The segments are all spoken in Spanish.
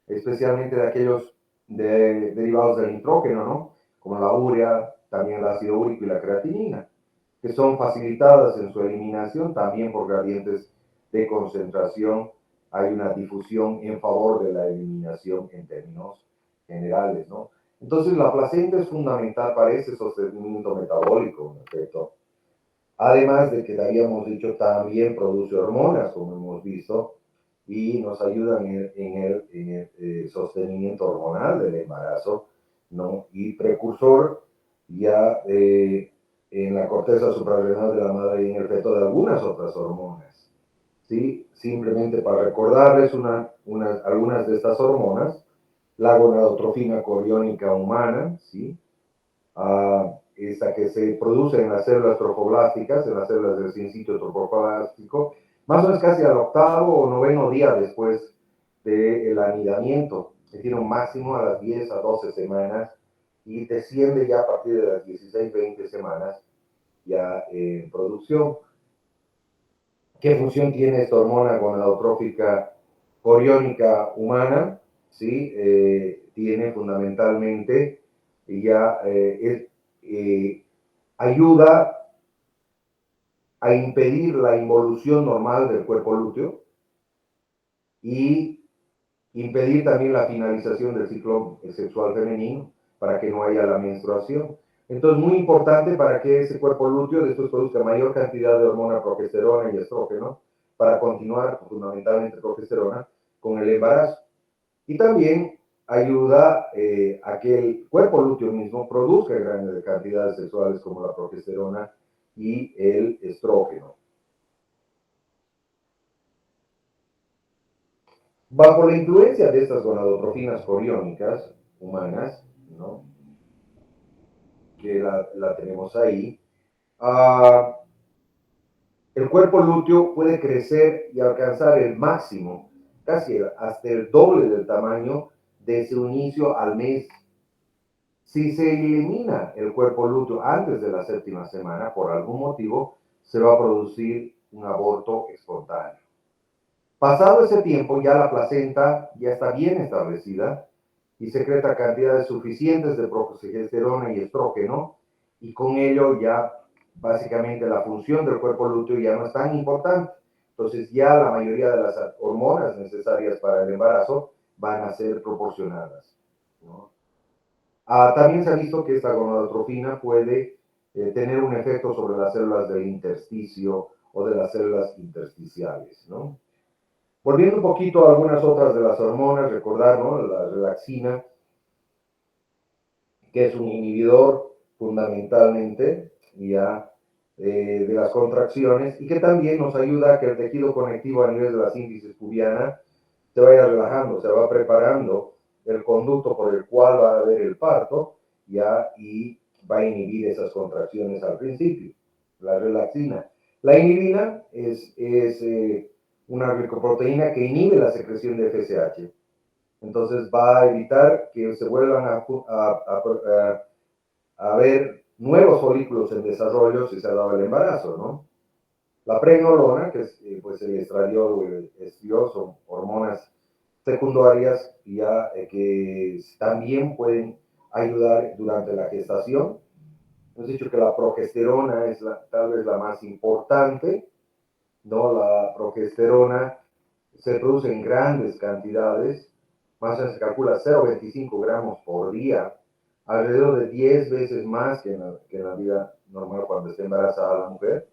especialmente de aquellos derivados del nitrógeno, ¿no? Como la urea, también el ácido úrico y la creatinina, que son facilitadas en su eliminación también por gradientes de concentración. Hay una difusión en favor de la eliminación en términos generales, ¿no? Entonces, la placenta es fundamental para ese sostenimiento metabólico, ¿no es cierto? Además de que, habíamos dicho, también produce hormonas, como hemos visto, y nos ayudan en el sostenimiento hormonal del embarazo, ¿no? Y precursor ya en la corteza suprarrenal de la madre y en el feto de algunas otras hormonas, ¿sí? Simplemente para recordarles algunas de estas hormonas: la gonadotrofina coriónica humana, ¿sí? Esta que se produce en las células trofoblásticas, en las células del sincito trofoblástico, más o menos casi al octavo o noveno día después del anidamiento, es decir, un máximo a las 10 a 12 semanas, y desciende ya a partir de las 16, 20 semanas ya en producción. ¿Qué función tiene esta hormona gonadotrófica coriónica humana? ¿Sí? Tiene fundamentalmente ya ayuda a impedir la involución normal del cuerpo lúteo y impedir también la finalización del ciclo sexual femenino para que no haya la menstruación. Entonces, muy importante para que ese cuerpo lúteo después produzca mayor cantidad de hormona progesterona y estrógeno para continuar, fundamentalmente progesterona, con el embarazo. Y también ayuda a que el cuerpo lúteo mismo produzca grandes cantidades sexuales como la progesterona y el estrógeno. Bajo la influencia de estas gonadotrofinas coriónicas humanas, ¿no?, que la tenemos ahí, el cuerpo lúteo puede crecer y alcanzar el máximo, casi hasta el doble del tamaño de su inicio al mes. Si se elimina el cuerpo lúteo antes de la séptima semana, por algún motivo, se va a producir un aborto espontáneo. Pasado ese tiempo, ya la placenta ya está bien establecida y secreta cantidades suficientes de progesterona y estrógeno, y con ello ya básicamente la función del cuerpo lúteo ya no es tan importante. Entonces ya la mayoría de las hormonas necesarias para el embarazo van a ser proporcionadas, ¿no? También se ha visto que esta gonadotrofina puede tener un efecto sobre las células del intersticio o de las células intersticiales, ¿no? Volviendo un poquito a algunas otras de las hormonas, recordar, ¿no?, la relaxina, que es un inhibidor fundamentalmente ya de las contracciones, y que también nos ayuda a que el tejido conectivo a nivel de la sínfisis pubiana se vaya relajando, se va preparando el conducto por el cual va a haber el parto, ya, y va a inhibir esas contracciones al principio, la relaxina. La inhibina es una glicoproteína que inhibe la secreción de FSH. Entonces va a evitar que se vuelvan a ver nuevos folículos en desarrollo si se ha dado el embarazo, ¿no? La pregnenolona, que es pues el estradiol o el estriol, son hormonas secundarias ya que también pueden ayudar durante la gestación. Hemos dicho que la progesterona es tal vez la más importante, ¿no? La progesterona se produce en grandes cantidades, más o menos se calcula 0,25 gramos por día, alrededor de 10 veces más que en la vida normal cuando está embarazada la mujer.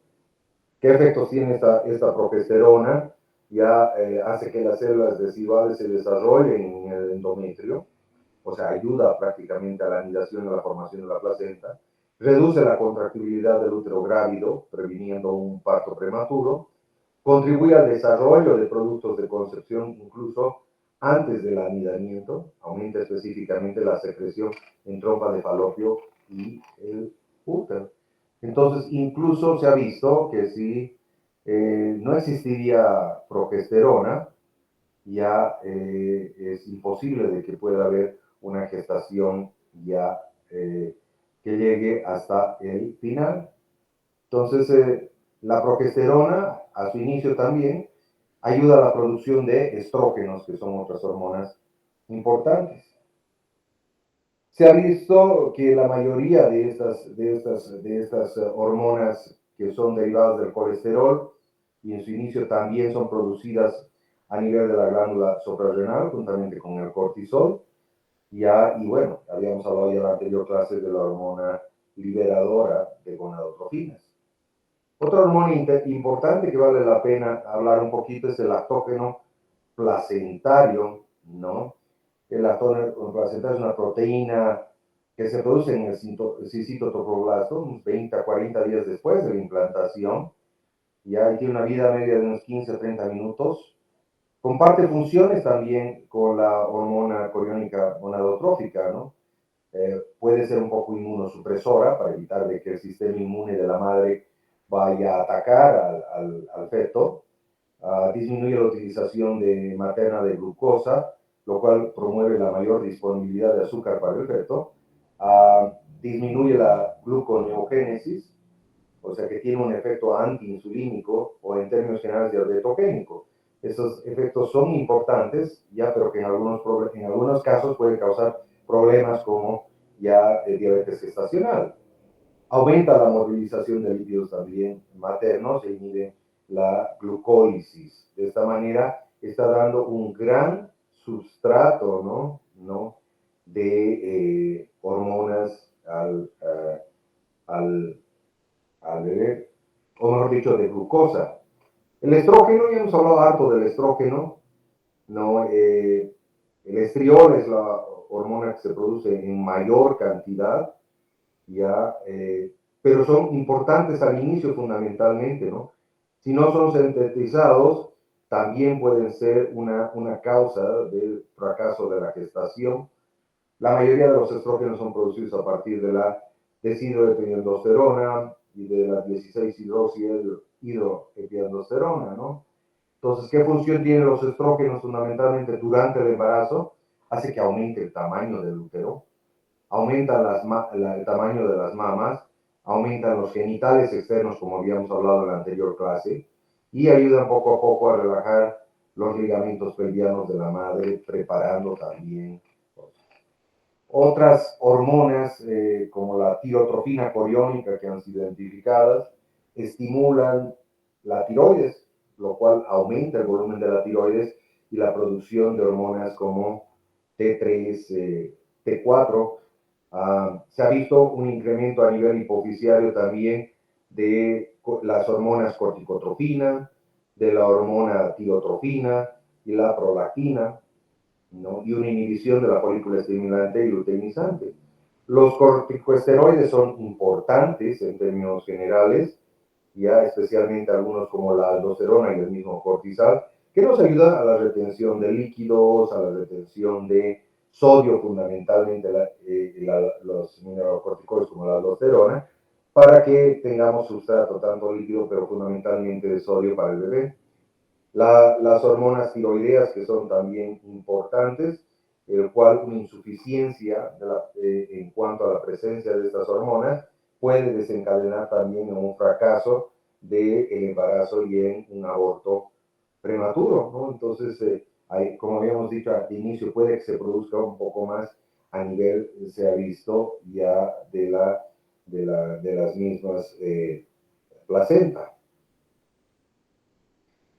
¿Qué efectos tiene esta progesterona? Ya hace que las células residuales se desarrollen en el endometrio, o sea, ayuda prácticamente a la anidación y a la formación de la placenta, reduce la contractibilidad del útero grávido, previniendo un parto prematuro, contribuye al desarrollo de productos de concepción incluso antes del anidamiento, aumenta específicamente la secreción en trompa de falopio y el útero. Entonces, incluso se ha visto que si no existiría progesterona, ya es imposible de que pueda haber una gestación ya que llegue hasta el final. Entonces, la progesterona, a su inicio también, ayuda a la producción de estrógenos, que son otras hormonas importantes. Se ha visto que la mayoría de estas hormonas que son derivadas del colesterol y en su inicio también son producidas a nivel de la glándula suprarrenal, juntamente con el cortisol. Y bueno, habíamos hablado ya en la anterior clase de la hormona liberadora de gonadotrofinas. Otra hormona importante que vale la pena hablar un poquito es el lactógeno placentario, ¿no? El lactógeno placentario es una proteína que se produce en el citotropoblasto unos 20 a 40 días después de la implantación. Ya tiene una vida media de unos 15 a 30 minutos. Comparte funciones también con la hormona coriónica gonadotrófica, ¿no? Puede ser un poco inmunosupresora para evitar de que el sistema inmune de la madre vaya a atacar al feto. Disminuye la utilización materna de glucosa, lo cual promueve la mayor disponibilidad de azúcar para el feto. Disminuye la gluconeogénesis, o sea que tiene un efecto antiinsulínico o en términos generales diabetogénico. Estos efectos son importantes, ya, pero que en algunos casos pueden causar problemas como ya diabetes gestacional. Aumenta la movilización de lípidos también maternos e inhibe la glucólisis. De esta manera está dando un gran sustrato, ¿no? de hormonas al bebé, o mejor dicho, de glucosa. El estrógeno, ya hemos hablado harto del estrógeno, ¿no? El estriol es la hormona que se produce en mayor cantidad, ya, pero son importantes al inicio fundamentalmente, ¿no? Si no son sintetizados, también pueden ser una causa del fracaso de la gestación. La mayoría de los estrógenos son producidos a partir de la deshidroepiandrosterona y de la 16-hidroxihidroepiandrosterona, ¿no? Entonces, ¿qué función tienen los estrógenos fundamentalmente durante el embarazo? Hace que aumente el tamaño del útero, aumentan el tamaño de las mamas, aumentan los genitales externos, como habíamos hablado en la anterior clase, y ayudan poco a poco a relajar los ligamentos pelvianos de la madre, preparando también otras hormonas, como la tirotropina coriónica que han sido identificadas, estimulan la tiroides, lo cual aumenta el volumen de la tiroides y la producción de hormonas como T3, T4. Se ha visto un incremento a nivel hipofisiario también de las hormonas corticotropina, de la hormona tirotropina y la prolactina, ¿no? Y una inhibición de la folícula estimulante y luteinizante. Los corticosteroides son importantes en términos generales, ya especialmente algunos como la aldosterona y el mismo cortisol, que nos ayudan a la retención de líquidos, a la retención de sodio, fundamentalmente los mineralocorticoides como la aldosterona, para que tengamos sustrato tanto líquido, pero fundamentalmente de sodio para el bebé. Las hormonas tiroideas, que son también importantes, el cual una insuficiencia en cuanto a la presencia de estas hormonas puede desencadenar también en un fracaso del embarazo y en un aborto prematuro, ¿no? Entonces, como habíamos dicho al inicio, puede que se produzca un poco más a nivel, se ha visto ya de las mismas placentas.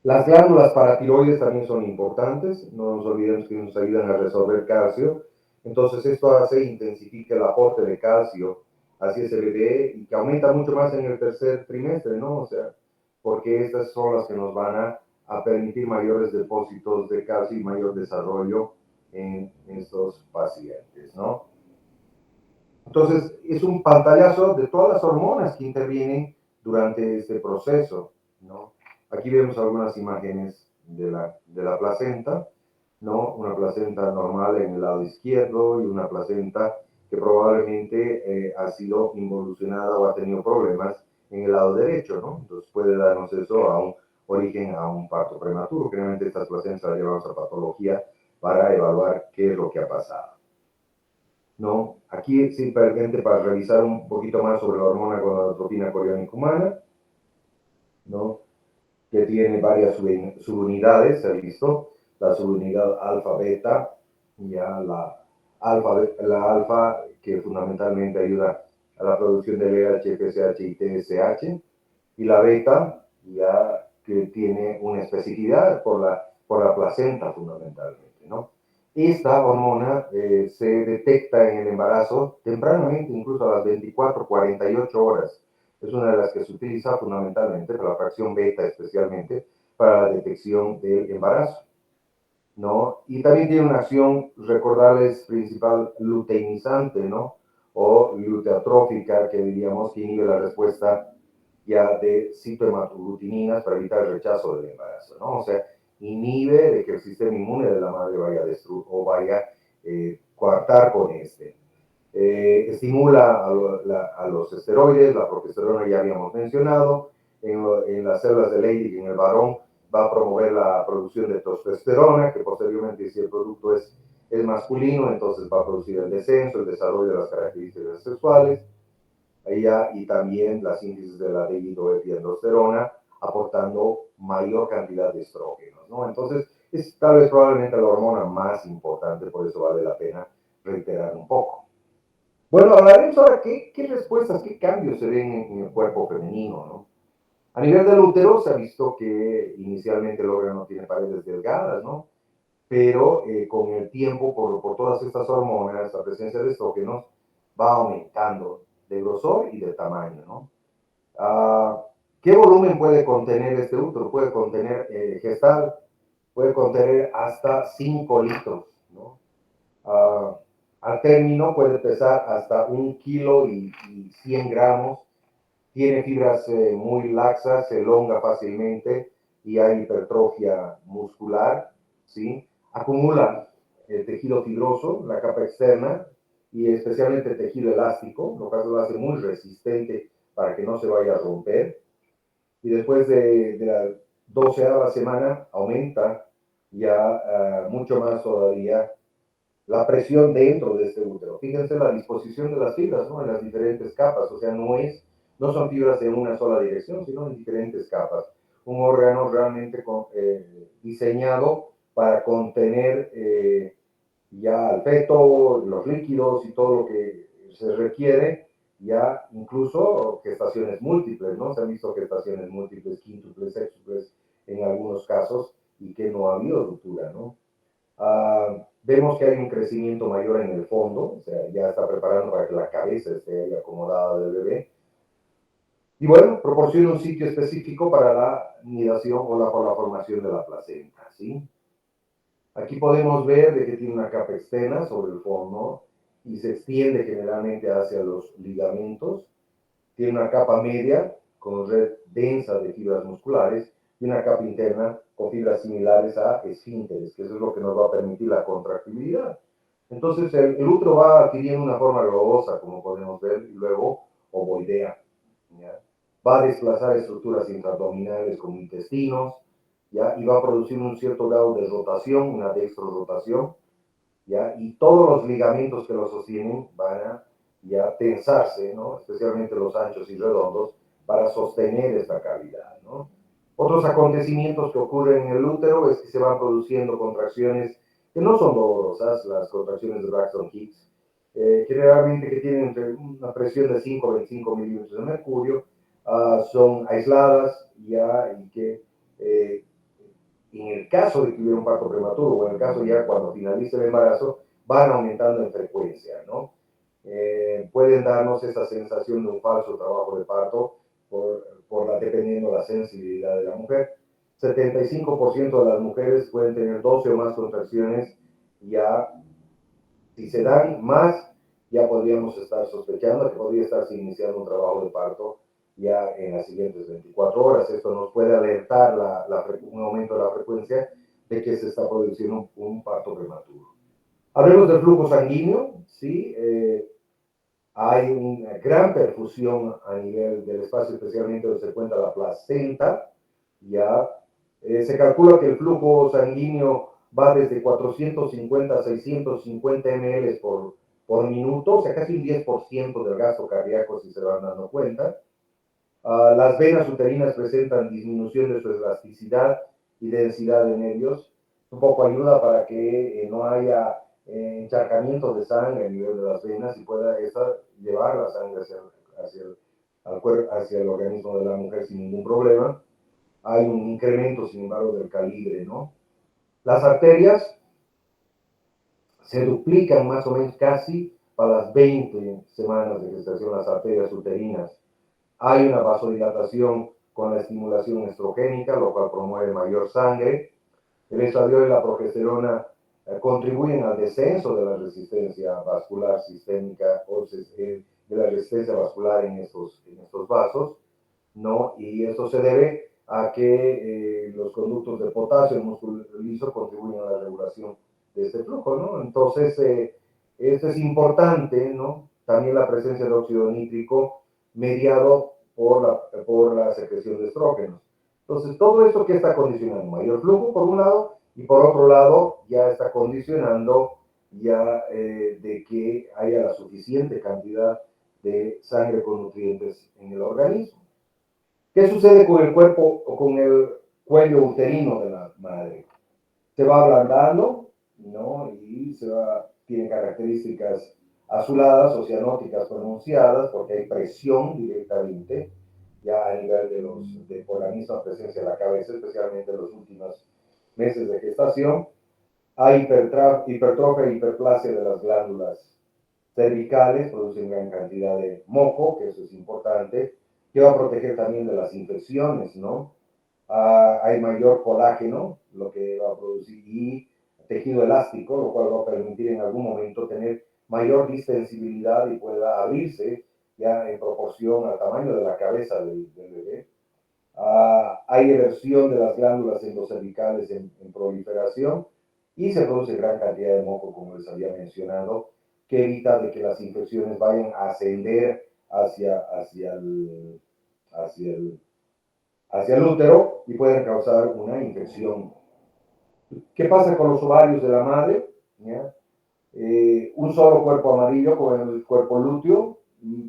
Las glándulas paratiroides también son importantes, no nos olvidemos que nos ayudan a resolver calcio, entonces esto hace intensifica el aporte de calcio hacia ese bebé y que aumenta mucho más en el tercer trimestre, ¿no? O sea, porque estas son las que nos van a permitir mayores depósitos de calcio y mayor desarrollo en estos pacientes, ¿no? Entonces, es un pantallazo de todas las hormonas que intervienen durante este proceso, ¿no? Aquí vemos algunas imágenes de la placenta, ¿no? Una placenta normal en el lado izquierdo y una placenta que probablemente ha sido involucionada o ha tenido problemas en el lado derecho, ¿no? Entonces puede darnos eso a un origen a un parto prematuro. Generalmente estas placentas las llevamos a patología para evaluar qué es lo que ha pasado, ¿no? Aquí simplemente para revisar un poquito más sobre la hormona gonadotropina coriónica humana, ¿no? que tiene varias subunidades, se ha visto, la subunidad alfa-beta, ya la alfa que fundamentalmente ayuda a la producción de LH, FSH y TSH, y la beta ya que tiene una especificidad por la placenta fundamentalmente, ¿no? Esta hormona se detecta en el embarazo tempranamente, incluso a las 24, 48 horas. Es una de las que se utiliza fundamentalmente, para la fracción beta especialmente, para la detección del embarazo, ¿no? Y también tiene una acción, recordarles, principal luteinizante, ¿no? O luteotrófica, que diríamos que inhibe la respuesta ya de citohematoglutinina para evitar el rechazo del embarazo, ¿no? O sea, inhibe de que el sistema inmune de la madre vaya a destruir o vaya a coartar con este. Estimula a los esteroides, la progesterona ya habíamos mencionado, en las células de Leydig en el varón va a promover la producción de testosterona, que posteriormente si el producto es masculino, entonces va a producir el descenso, el desarrollo de las características sexuales, y también la síntesis de la dehidroepiandrosterona, aportando mayor cantidad de estrógenos, ¿no? Entonces, es tal vez probablemente la hormona más importante, por eso vale la pena reiterar un poco. Bueno, hablaremos ahora qué respuestas, qué cambios se ven en el cuerpo femenino, ¿no? A nivel del útero se ha visto que inicialmente el órgano tiene paredes delgadas, ¿no? Pero con el tiempo, por todas estas hormonas, la presencia de estrógenos va aumentando de grosor y de tamaño, ¿no? ¿Qué volumen puede contener este útero? Puede contener gestal, puede contener hasta 5 litros, ¿no? Al término puede pesar hasta 1 kilo y 100 gramos, tiene fibras muy laxas, se elonga fácilmente y hay hipertrofia muscular, ¿sí? Acumula el tejido fibroso, la capa externa, y especialmente el tejido elástico, lo que lo hace muy resistente para que no se vaya a romper. Y después de la 12ª semana aumenta ya mucho más todavía la presión dentro de este útero. Fíjense la disposición de las fibras, ¿no? En las diferentes capas, o sea, no son fibras en una sola dirección, sino en diferentes capas. Un órgano realmente diseñado para contener ya al feto, los líquidos y todo lo que se requiere, ya incluso gestaciones múltiples, ¿no? Se han visto gestaciones múltiples, quíntuples, sextuples en algunos casos, y que no ha habido ruptura, ¿no? Vemos que hay un crecimiento mayor en el fondo, o sea, ya está preparando para que la cabeza esté ahí acomodada del bebé. Y bueno, proporciona un sitio específico para la nidación o la formación de la placenta, ¿sí? Aquí podemos ver de que tiene una capa externa sobre el fondo y se extiende generalmente hacia los ligamentos. Tiene una capa media con red densa de fibras musculares y una capa interna con fibras similares a esfínteres, que eso es lo que nos va a permitir la contractibilidad. Entonces el útero va adquiriendo una forma globosa, como podemos ver, y luego ovoidea, ¿ya? Va a desplazar estructuras intraabdominales como intestinos, ¿ya? Y va a producir un cierto grado de rotación, una dextrorotación, ¿ya? Y todos los ligamentos que lo sostienen van a ya tensarse, ¿no? Especialmente los anchos y redondos, para sostener esta cavidad, ¿no? Otros acontecimientos que ocurren en el útero es que se van produciendo contracciones que no son dolorosas, las contracciones de Braxton Hicks, generalmente que tienen entre una presión de 5 a 25 milímetros de mercurio, son aisladas ya, y que en el caso de que hubiera un parto prematuro o en el caso ya cuando finalice el embarazo, van aumentando en frecuencia, ¿no? Pueden darnos esa sensación de un falso trabajo de parto dependiendo de la sensibilidad de la mujer. 75% de las mujeres pueden tener 12 o más contracciones, ya si se dan más, ya podríamos estar sospechando que podría estarse iniciando un trabajo de parto ya en las siguientes 24 horas. Esto nos puede alertar un aumento de la frecuencia de que se está produciendo un parto prematuro. Hablemos del flujo sanguíneo, ¿sí? Hay una gran perfusión a nivel del espacio, especialmente donde se encuentra la placenta, ya. Se calcula que el flujo sanguíneo va desde 450 a 650 ml por minuto, o sea, casi un 10% del gasto cardíaco, si se van dando cuenta. Las venas uterinas presentan disminución de su elasticidad y densidad de nervios. Un poco ayuda para que no haya encharcamiento de sangre a nivel de las venas y pueda esa llevar la sangre hacia el organismo de la mujer sin ningún problema. Hay un incremento, sin embargo, del calibre, ¿no? Las arterias se duplican más o menos casi para las 20 semanas de gestación, las arterias uterinas. Hay una vasodilatación con la estimulación estrogénica, lo cual promueve mayor sangre. El estradiol y la progesterona contribuyen al descenso de la resistencia vascular sistémica o de la resistencia vascular en estos vasos, ¿no? Y esto se debe a que los conductos de potasio en el músculo liso contribuyen a la regulación de este flujo, ¿no? Entonces, esto es importante, ¿no? También la presencia de óxido nítrico mediado por la secreción de estrógenos. Entonces, todo esto que está condicionando mayor flujo por un lado y por otro lado ya está condicionando ya de que haya la suficiente cantidad de sangre con nutrientes en el organismo. ¿Qué sucede con el cuerpo o con el cuello uterino de la madre? Se va ablandando, ¿no? Y tiene características azuladas o cianóticas pronunciadas porque hay presión directamente ya a nivel por la misma presencia de la cabeza, especialmente en los últimos meses de gestación. Hay hipertrofia e hiperplasia de las glándulas cervicales, producen gran cantidad de moco, que eso es importante, que va a proteger también de las infecciones, ¿no? Hay mayor colágeno, lo que va a producir, y tejido elástico, lo cual va a permitir en algún momento tener mayor distensibilidad y pueda abrirse ya en proporción al tamaño de la cabeza del bebé. Hay eversión de las glándulas endocervicales en proliferación y se produce gran cantidad de moco, como les había mencionado, que evita de que las infecciones vayan a ascender hacia el útero y pueden causar una infección. ¿Qué pasa con los ovarios de la madre? ¿Ya? Un solo cuerpo amarillo con el cuerpo lúteo,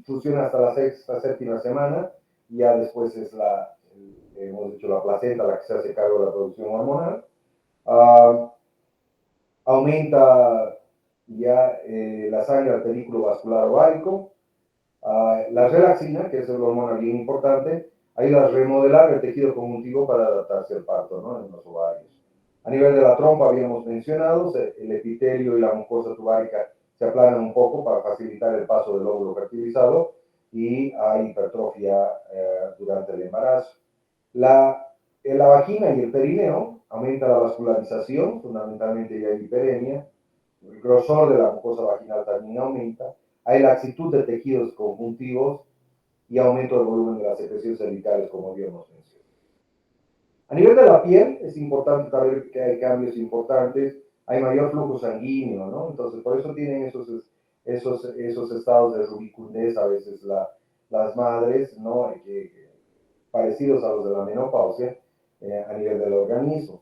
funciona hasta la sexta, séptima semana, y ya después es hemos dicho, la placenta la que se hace cargo de la producción hormonal. Aumenta ya la sangre al pedículo vascular ovárico. La relaxina, que es una hormona bien importante, ayuda a remodelar el tejido conjuntivo para adaptarse al parto, ¿no? En los ovarios. A nivel de la trompa, habíamos mencionado, el epitelio y la mucosa tubárica se aplanan un poco para facilitar el paso del óvulo fertilizado y hay hipertrofia durante el embarazo. En la vagina y el perineo aumenta la vascularización, fundamentalmente ya hay hiperemia, el grosor de la mucosa vaginal también aumenta, hay laxitud de tejidos conjuntivos y aumento del volumen de las secreciones cervicales, como habíamos mencionado. A nivel de la piel, es importante saber que hay cambios importantes, hay mayor flujo sanguíneo, ¿no? Entonces, por eso tienen esos estados de rubicundez a veces las madres, ¿no? Parecidos a los de la menopausia a nivel del organismo.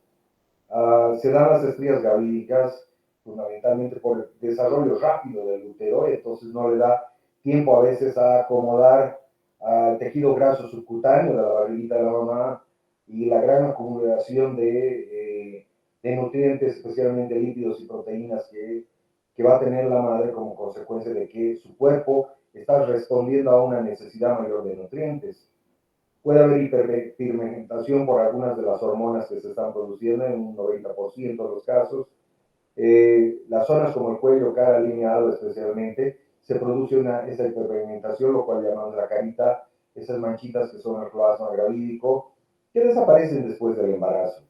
Se dan las estrías gravídicas fundamentalmente por el desarrollo rápido del útero, entonces no le da tiempo a veces a acomodar al tejido graso subcutáneo de la barriguita de la mamá y la gran acumulación de nutrientes, especialmente lípidos y proteínas que va a tener la madre como consecuencia de que su cuerpo está respondiendo a una necesidad mayor de nutrientes. Puede haber hiperpigmentación por algunas de las hormonas que se están produciendo en un 90% de los casos. Las zonas como el cuello, cara, lineado especialmente, se produce esa hiperpigmentación, lo cual llamamos la carita, esas manchitas que son el plasma gravídico, que desaparecen después del embarazo.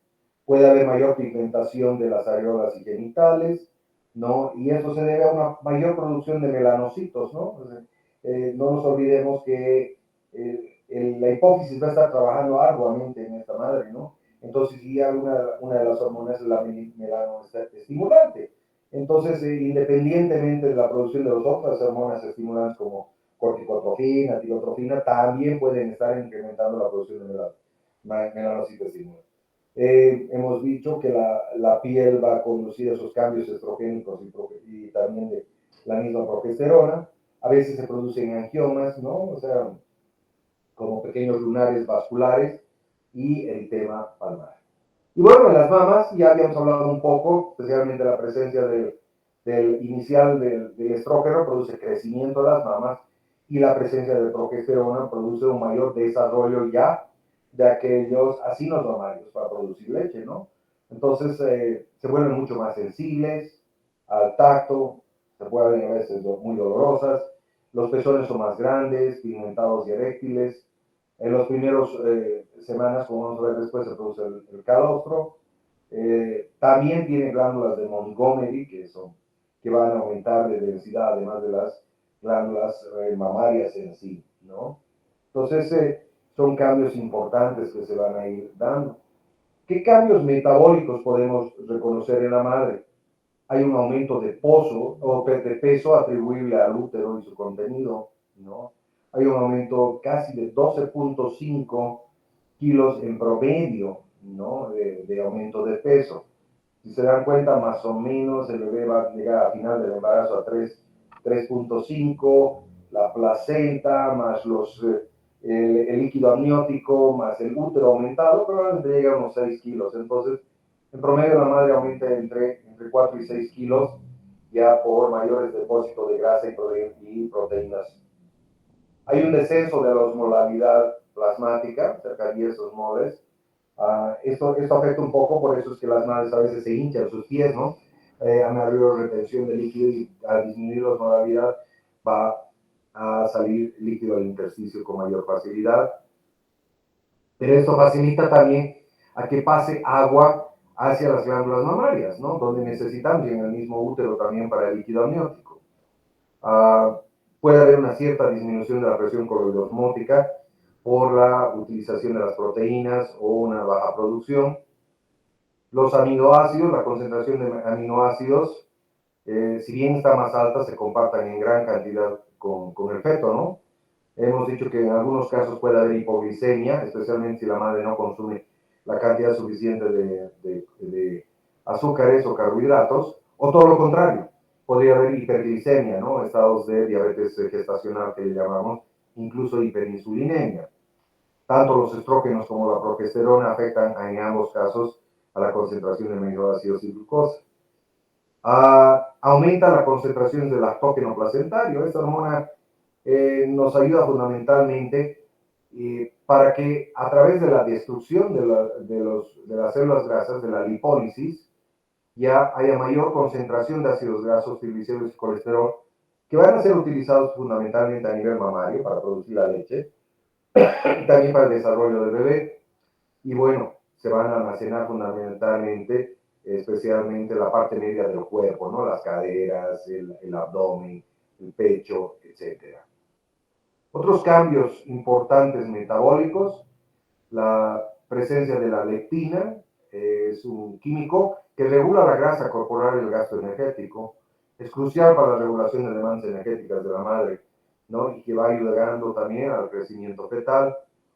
Puede haber mayor pigmentación de las areolas y genitales, ¿no? Y eso se debe a una mayor producción de melanocitos, ¿no? No nos olvidemos que la hipófisis va a estar trabajando arduamente en esta madre, ¿no? Entonces, y una de las hormonas es la melanoestimulante. Entonces, independientemente de la producción de las otras hormonas estimulantes como corticotrofina, tirotrofina, también pueden estar incrementando la producción de melanocitos estimulantes. Hemos dicho que la piel va a conducir esos cambios estrogénicos y también de la misma progesterona. A veces se producen angiomas, ¿no? O sea, como pequeños lunares vasculares y eritema palmar. Y bueno, en las mamas ya habíamos hablado un poco, especialmente la presencia del inicial del estrógeno produce crecimiento de las mamas y la presencia de progesterona produce un mayor desarrollo ya de aquellos acinos mamarios para producir leche, ¿no? Entonces se vuelven mucho más sensibles al tacto, se vuelven a veces muy dolorosas, los pezones son más grandes, pigmentados y eréctiles. En los primeros semanas, como vamos a ver después, se produce el calostro. También tiene glándulas de Montgomery, que van a aumentar de densidad, además de las glándulas mamarias en sí, ¿no? Entonces, son cambios importantes que se van a ir dando. ¿Qué cambios metabólicos podemos reconocer en la madre? Hay un aumento de peso atribuible al útero y su contenido, ¿no? Hay un aumento casi de 12.5 kilos en promedio, ¿no? De aumento de peso. Si se dan cuenta, más o menos el bebé va a llegar al final del embarazo a 3.5, la placenta, más el líquido amniótico, más el útero aumentado, probablemente llega a unos 6 kilos. Entonces, en promedio la madre aumenta entre 4 y 6 kilos ya por mayores depósitos de grasa y proteínas. Hay un descenso de la osmolalidad plasmática, cerca de 10 osmoles. Esto afecta un poco, por eso es que las madres a veces se hinchan sus pies, ¿no? A mayor retención de líquido y al disminuir la osmolalidad va a salir líquido al intersticio con mayor facilidad. Pero esto facilita también a que pase agua hacia las glándulas mamarias, ¿no? Donde necesitamos, y en el mismo útero también para el líquido amniótico. Puede haber una cierta disminución de la presión coloidosmótica por la utilización de las proteínas o una baja producción. Los aminoácidos, la concentración de aminoácidos, si bien está más alta, se compartan en gran cantidad con el feto, ¿no? Hemos dicho que en algunos casos puede haber hipoglicemia, especialmente si la madre no consume la cantidad suficiente de azúcares o carbohidratos, o todo lo contrario, podría haber hiperglicemia, ¿no? Estados de diabetes gestacional que le llamamos, incluso hiperinsulinemia. Tanto los estrógenos como la progesterona afectan en ambos casos a la concentración de aminoácidos y glucosa. Aumenta la concentración del lactógeno placentario. Esta hormona nos ayuda fundamentalmente para que a través de la destrucción de las células grasas, de la lipólisis, ya haya mayor concentración de ácidos grasos, triglicéridos y colesterol, que van a ser utilizados fundamentalmente a nivel mamario para producir la leche, y también para el desarrollo del bebé. Y bueno, se van a almacenar fundamentalmente, especialmente la parte media del cuerpo, ¿no? Las caderas, el abdomen, el pecho, etcétera. Otros cambios importantes metabólicos, la presencia de la leptina, es un químico que regula la grasa corporal y el gasto energético. Es crucial para la regulación de demandas energéticas de la madre, ¿no? Y que va ayudando también al crecimiento fetal.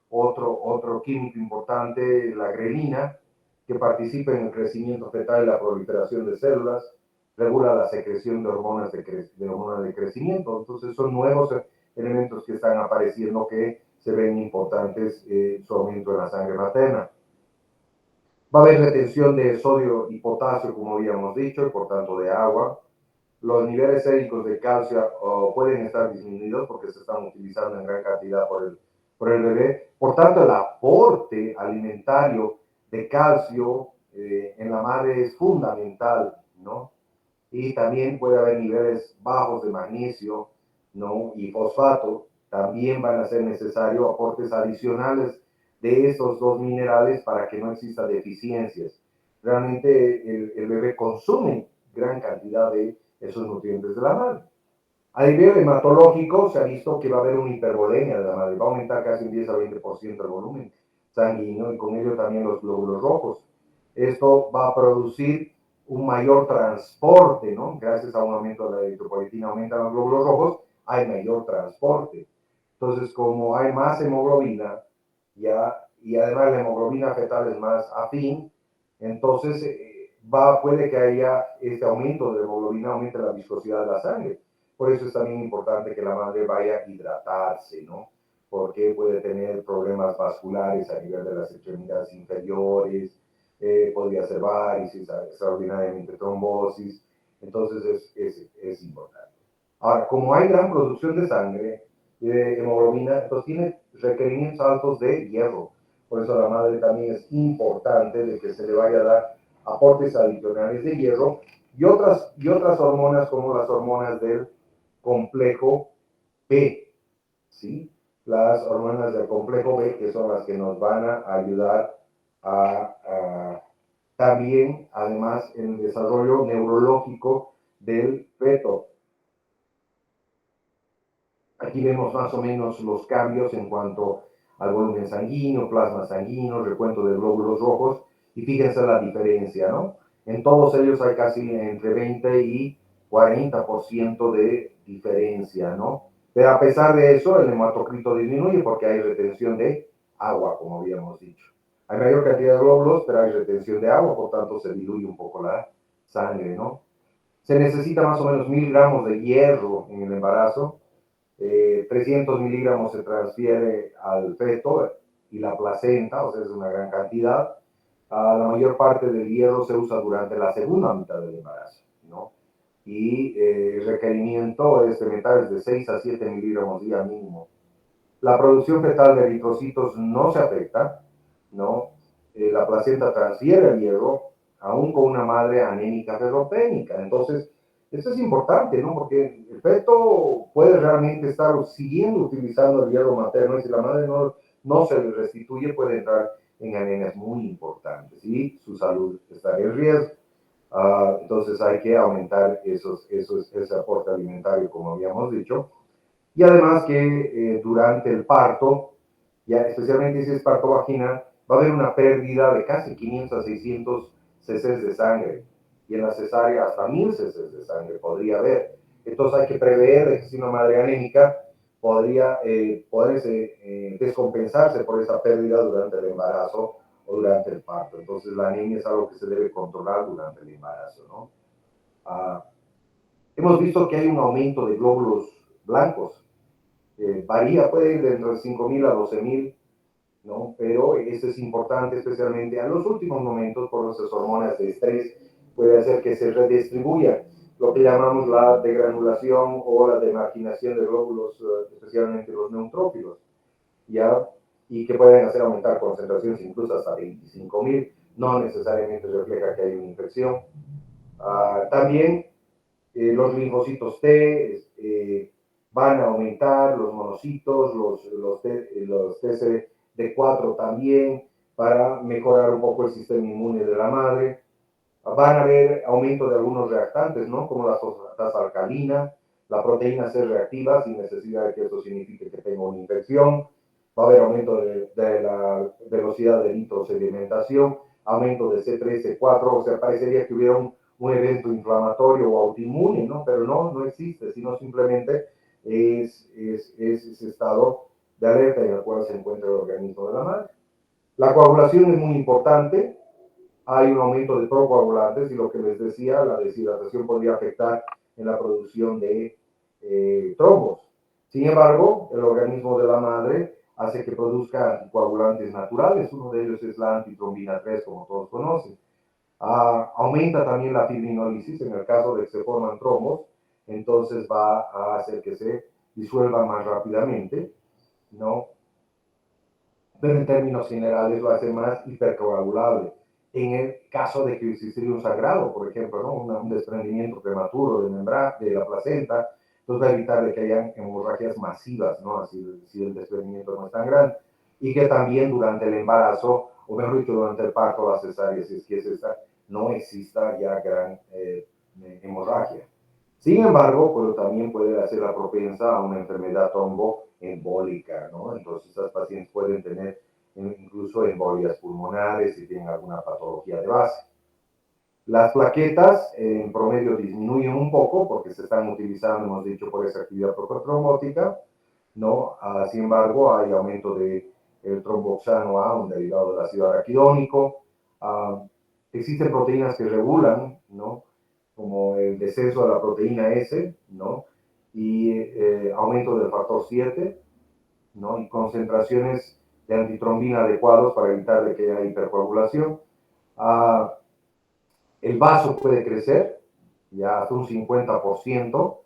Otro químico importante, la grelina, que participa en el crecimiento fetal y la proliferación de células, regula la secreción de hormonas de crecimiento. Entonces son nuevos elementos que están apareciendo que se ven importantes su aumento en la sangre materna. Va a haber retención de sodio y potasio, como habíamos dicho, y por tanto de agua. Los niveles séricos de calcio pueden estar disminuidos porque se están utilizando en gran cantidad por el bebé. Por tanto, el aporte alimentario de calcio en la madre es fundamental, ¿no? Y también puede haber niveles bajos de magnesio, ¿no? Y fosfato. También van a ser necesarios aportes adicionales de estos dos minerales para que no exista deficiencias. Realmente el bebé consume gran cantidad de esos nutrientes de la madre. A nivel hematológico se ha visto que va a haber una hipervolemia de la madre, va a aumentar casi un 10 a 20% el volumen sanguíneo y con ello también los glóbulos rojos. Esto va a producir un mayor transporte, ¿no? Gracias a un aumento de la eritropoyetina, aumentan los glóbulos rojos, hay mayor transporte. Entonces, como hay más hemoglobina, ya, y además la hemoglobina fetal es más afín, entonces puede que haya este aumento de hemoglobina, aumente la viscosidad de la sangre. Por eso es también importante que la madre vaya a hidratarse, ¿no? porque puede tener problemas vasculares a nivel de las extremidades inferiores, podría ser varices, extraordinariamente trombosis, entonces es importante. Ahora, como hay gran producción de sangre, de hemoglobina, entonces tiene requerimientos altos de hierro. Por eso a la madre también es importante de que se le vaya a dar aportes adicionales de hierro y otras hormonas como las hormonas del complejo B, ¿sí? Las hormonas del complejo B, que son las que nos van a ayudar también, además, en el desarrollo neurológico del feto. Aquí vemos más o menos los cambios en cuanto al volumen sanguíneo, plasma sanguíneo, recuento de glóbulos rojos, y fíjense la diferencia, ¿no? En todos ellos hay casi entre 20 y 40% de diferencia, ¿no? Pero a pesar de eso, el hematocrito disminuye porque hay retención de agua, como habíamos dicho. Hay mayor cantidad de glóbulos, pero hay retención de agua, por tanto se diluye un poco la sangre, ¿no? Se necesita más o menos 1000 gramos de hierro en el embarazo, 300 miligramos se transfiere al feto y la placenta, o sea, es una gran cantidad. La mayor parte del hierro se usa durante la segunda mitad del embarazo, ¿no? Y el requerimiento de este metal es de 6 a 7 miligramos día mínimo. La producción fetal de eritrocitos no se afecta, ¿no? La placenta transfiere el hierro, aún con una madre anémica ferropénica. Entonces, eso es importante, ¿no? Porque el feto puede realmente estar siguiendo utilizando el hierro materno y si la madre no se le restituye, puede entrar en anemias muy importantes y su salud está en riesgo. Entonces hay que aumentar ese aporte alimentario, como habíamos dicho. Y además que durante el parto, ya especialmente si es parto vaginal, va a haber una pérdida de casi 500 a 600 cc de sangre. Y en la cesárea hasta 1000 cc de sangre podría haber. Entonces hay que prever que si una madre anémica podría descompensarse por esa pérdida durante el embarazo o durante el parto. Entonces la anemia es algo que se debe controlar durante el embarazo, ¿no? Hemos visto que hay un aumento de glóbulos blancos, varía, puede ir de entre 5.000 a 12.000, ¿no? Pero eso es importante, especialmente en los últimos momentos, por nuestras hormonas de estrés, puede hacer que se redistribuya lo que llamamos la degranulación o la demarginación de glóbulos, especialmente los neutrófilos, ¿ya? Y que pueden hacer aumentar concentraciones incluso hasta 25.000, no necesariamente refleja que hay una infección. También los linfocitos T van a aumentar, los monocitos, los TCD4 también, para mejorar un poco el sistema inmune de la madre. Van a haber aumento de algunos reactantes, ¿no? Como la fosfatasa alcalina, la proteína C reactiva, sin necesidad de que eso signifique que tenga una infección. Va a haber aumento de la velocidad de nitrosedimentación, aumento de C3, C4, o sea, parecería que hubiera un evento inflamatorio o autoinmune, ¿no? Pero no existe, sino simplemente es ese estado de alerta en el cual se encuentra el organismo de la madre. La coagulación es muy importante, hay un aumento de procoagulantes y lo que les decía, la deshidratación podría afectar en la producción de trombos. Sin embargo, el organismo de la madre hace que produzca anticoagulantes naturales, uno de ellos es la antitrombina 3, como todos conocen. Aumenta también la fibrinólisis en el caso de que se forman trombos, entonces va a hacer que se disuelva más rápidamente, ¿no? Pero en términos generales lo hace más hipercoagulable. En el caso de que existiera un sangrado, por ejemplo, ¿no? un desprendimiento prematuro de la placenta, entonces va a evitar de que hayan hemorragias masivas, ¿no? Así, si el desprendimiento no es tan grande. Y que también durante el embarazo, o mejor dicho, durante el parto, la cesárea, si es que es esta, no exista ya gran hemorragia. Sin embargo, pues también puede hacer la propensa a una enfermedad tromboembólica, ¿no? Entonces, esas pacientes pueden tener incluso embolias pulmonares si tienen alguna patología de base. Las plaquetas en promedio disminuyen un poco porque se están utilizando, hemos dicho, por esa actividad prototrombótica, ¿no? Sin embargo, hay aumento de el tromboxano A, un derivado del ácido araquidónico. Existen proteínas que regulan, ¿no? Como el descenso de la proteína S, ¿no? Y aumento del factor 7, ¿no? Y concentraciones de antitrombina adecuados para evitar de que haya hipercoagulación. El vaso puede crecer ya hasta un 50%,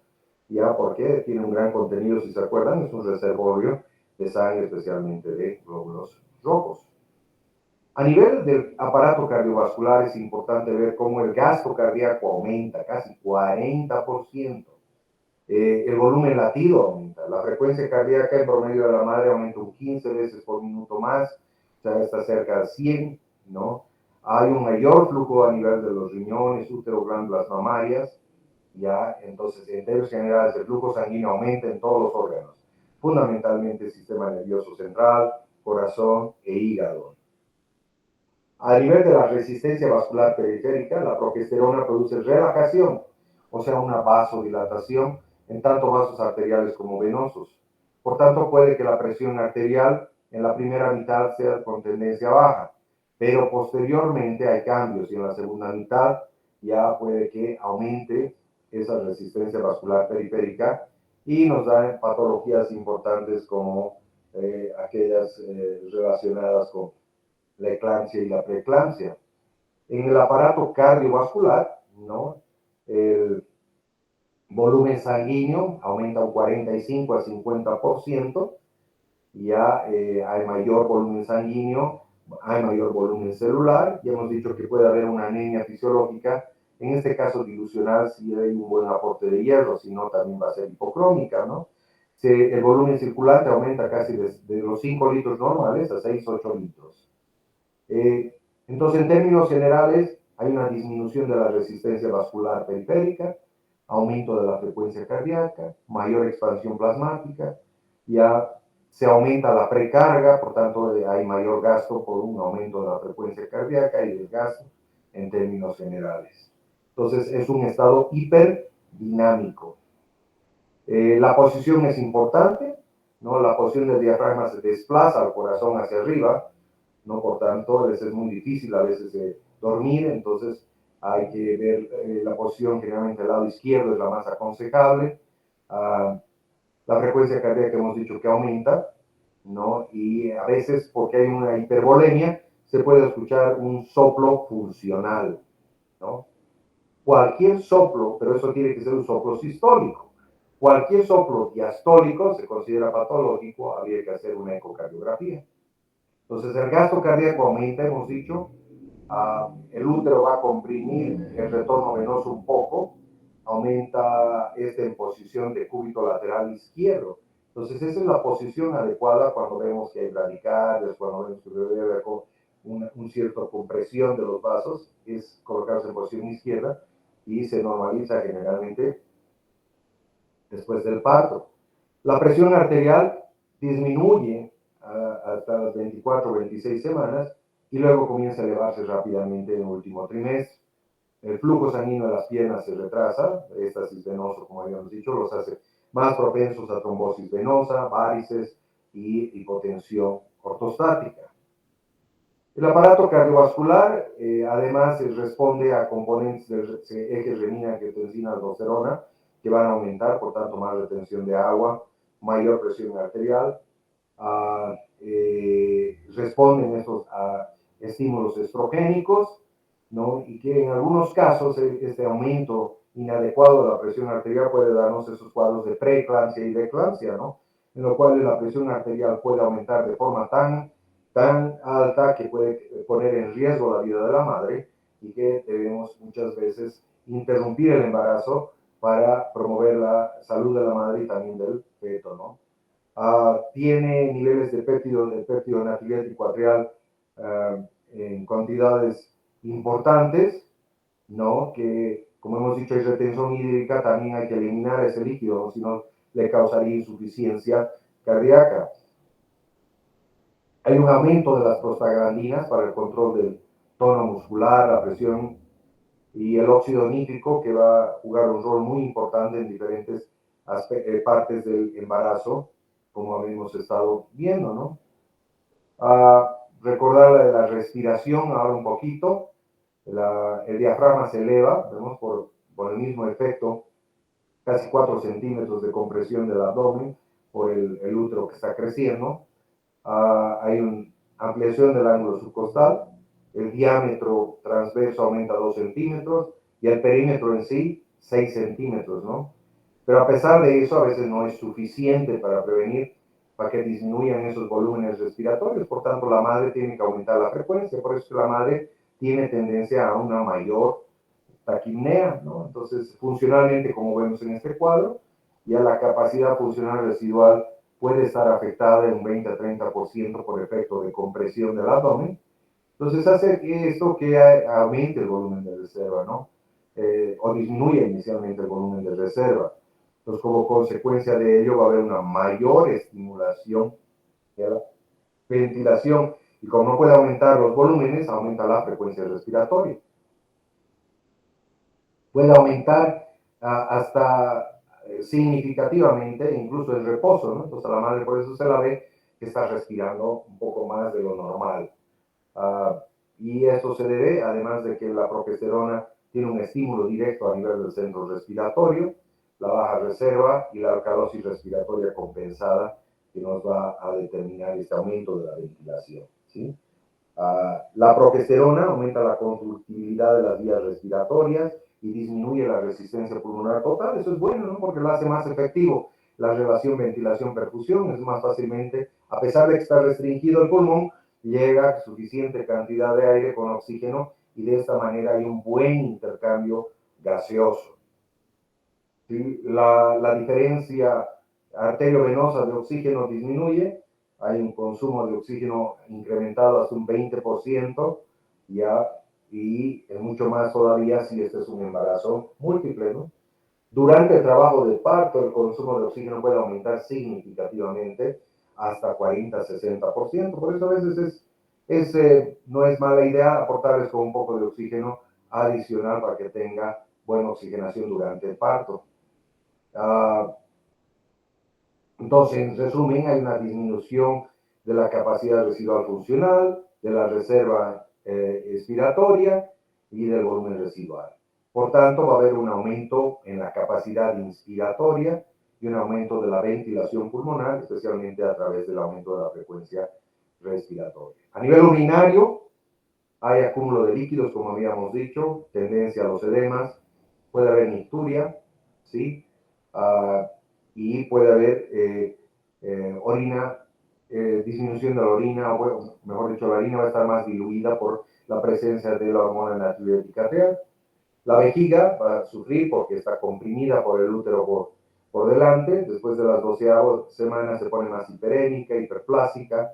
ya porque tiene un gran contenido, si se acuerdan, es un reservorio de sangre, especialmente de glóbulos rojos. A nivel del aparato cardiovascular es importante ver cómo el gasto cardíaco aumenta, casi 40%. El volumen latido aumenta, la frecuencia cardíaca en promedio de la madre aumenta un 15 veces por minuto más, o sea, está cerca de 100, ¿no? Hay un mayor flujo a nivel de los riñones, útero, glándulas mamarias, ya, entonces en términos generales el flujo sanguíneo aumenta en todos los órganos, fundamentalmente el sistema nervioso central, corazón e hígado. A nivel de la resistencia vascular periférica, la progesterona produce relajación, o sea, una vasodilatación en tanto vasos arteriales como venosos. Por tanto, puede que la presión arterial en la primera mitad sea con tendencia baja, pero posteriormente hay cambios y en la segunda mitad ya puede que aumente esa resistencia vascular periférica y nos da patologías importantes como aquellas relacionadas con la eclampsia y la preeclampsia. En el aparato cardiovascular, ¿no? El volumen sanguíneo aumenta un 45 a 50%, ya hay mayor volumen sanguíneo, hay mayor volumen celular, ya hemos dicho que puede haber una anemia fisiológica, en este caso dilucional si hay un buen aporte de hierro, si no también va a ser hipocrómica, ¿no? El volumen circulante aumenta casi de los 5 litros normales a 6-8 litros. Entonces, en términos generales, hay una disminución de la resistencia vascular periférica, aumento de la frecuencia cardíaca, mayor expansión plasmática, ya se aumenta la precarga, por tanto hay mayor gasto por un aumento de la frecuencia cardíaca y del gasto en términos generales. Entonces, es un estado hiperdinámico. La posición es importante, ¿no? La posición del diafragma se desplaza al corazón hacia arriba, ¿no? Por tanto, a veces es muy difícil a veces dormir, entonces hay que ver la posición, generalmente al lado izquierdo es la más aconsejable. La frecuencia cardíaca hemos dicho que aumenta, ¿no? Y a veces, porque hay una hipervolemia, se puede escuchar un soplo funcional, ¿no? Cualquier soplo, pero eso tiene que ser un soplo sistólico. Cualquier soplo diastólico se considera patológico, habría que hacer una ecocardiografía. Entonces, el gasto cardíaco aumenta, hemos dicho, el útero va a comprimir el retorno venoso un poco, aumenta en posición de cúbito lateral izquierdo. Entonces, esa es la posición adecuada cuando vemos que hay radicales, cuando vemos que debe haber una cierta compresión de los vasos, es colocarse en posición izquierda y se normaliza generalmente después del parto. La presión arterial disminuye hasta las 24 o 26 semanas y luego comienza a elevarse rápidamente en el último trimestre. El flujo sanguíneo de las piernas se retrasa, éstasis venoso, como habíamos dicho, los hace más propensos a trombosis venosa, varices y hipotensión ortostática. El aparato cardiovascular, además, responde a componentes del eje renina-angiotensina-aldosterona que van a aumentar, por tanto, más retención de agua, mayor presión arterial, responden estos a estímulos estrogénicos, ¿no? Y que en algunos casos este aumento inadecuado de la presión arterial puede darnos esos cuadros de preeclampsia y de eclampsia, ¿no? En lo cual la presión arterial puede aumentar de forma tan alta que puede poner en riesgo la vida de la madre y que debemos muchas veces interrumpir el embarazo para promover la salud de la madre y también del feto, ¿no? Tiene niveles de péptido natriurético atrial en cantidades importantes, ¿no? Que, como hemos dicho, hay retención hídrica, también hay que eliminar ese líquido, ¿no? Si no le causaría insuficiencia cardíaca. Hay un aumento de las prostaglandinas para el control del tono muscular, la presión y el óxido nítrico, que va a jugar un rol muy importante en diferentes partes del embarazo, como habíamos estado viendo, ¿no? Recordar la respiración ahora un poquito. El diafragma se eleva, vemos por el mismo efecto, casi 4 centímetros de compresión del abdomen, por el útero que está creciendo. Hay una ampliación del ángulo subcostal, el diámetro transverso aumenta 2 centímetros y el perímetro en sí 6 centímetros, ¿no? Pero a pesar de eso, a veces no es suficiente para prevenir, para que disminuyan esos volúmenes respiratorios. Por tanto, la madre tiene que aumentar la frecuencia. Por eso que la madre tiene tendencia a una mayor taquipnea, ¿no? Entonces, funcionalmente, como vemos en este cuadro, ya la capacidad funcional residual puede estar afectada en un 20 a 30% por efecto de compresión del abdomen. Entonces, hace que esto que aumente el volumen de reserva, ¿no? O disminuye inicialmente el volumen de reserva. Entonces, como consecuencia de ello, va a haber una mayor estimulación de la ventilación. Y como no puede aumentar los volúmenes, aumenta la frecuencia respiratoria. Puede aumentar hasta significativamente incluso el reposo, ¿no? Entonces a la madre por eso se la ve que está respirando un poco más de lo normal. Y eso se debe, además de que la progesterona tiene un estímulo directo a nivel del centro respiratorio, la baja reserva y la alcalosis respiratoria compensada que nos va a determinar este aumento de la ventilación, ¿sí? La progesterona aumenta la conductibilidad de las vías respiratorias y disminuye la resistencia pulmonar total. Eso es bueno, ¿no? Porque lo hace más efectivo. La relación ventilación-perfusión es más fácilmente, a pesar de que está restringido el pulmón, llega suficiente cantidad de aire con oxígeno y de esta manera hay un buen intercambio gaseoso. ¿Sí? La diferencia arteriovenosa de oxígeno disminuye, hay un consumo de oxígeno incrementado hasta un 20%, ya, y es mucho más todavía si este es un embarazo múltiple, ¿no? Durante el trabajo de parto, el consumo de oxígeno puede aumentar significativamente hasta 40-60%. Por eso a veces no es mala idea aportarles con un poco de oxígeno adicional para que tenga buena oxigenación durante el parto. Entonces, en resumen, hay una disminución de la capacidad residual funcional, de la reserva expiratoria y del volumen residual. Por tanto, va a haber un aumento en la capacidad inspiratoria y un aumento de la ventilación pulmonar, especialmente a través del aumento de la frecuencia respiratoria. A nivel urinario, hay acúmulo de líquidos, como habíamos dicho, tendencia a los edemas, puede haber nicturia, ¿sí? Y puede haber orina, disminución de la orina, o bueno, mejor dicho, la orina va a estar más diluida por la presencia de la hormona natriurética real. La vejiga va a sufrir porque está comprimida por el útero por delante, después de las 12 semanas se pone más hiperémica, hiperplásica,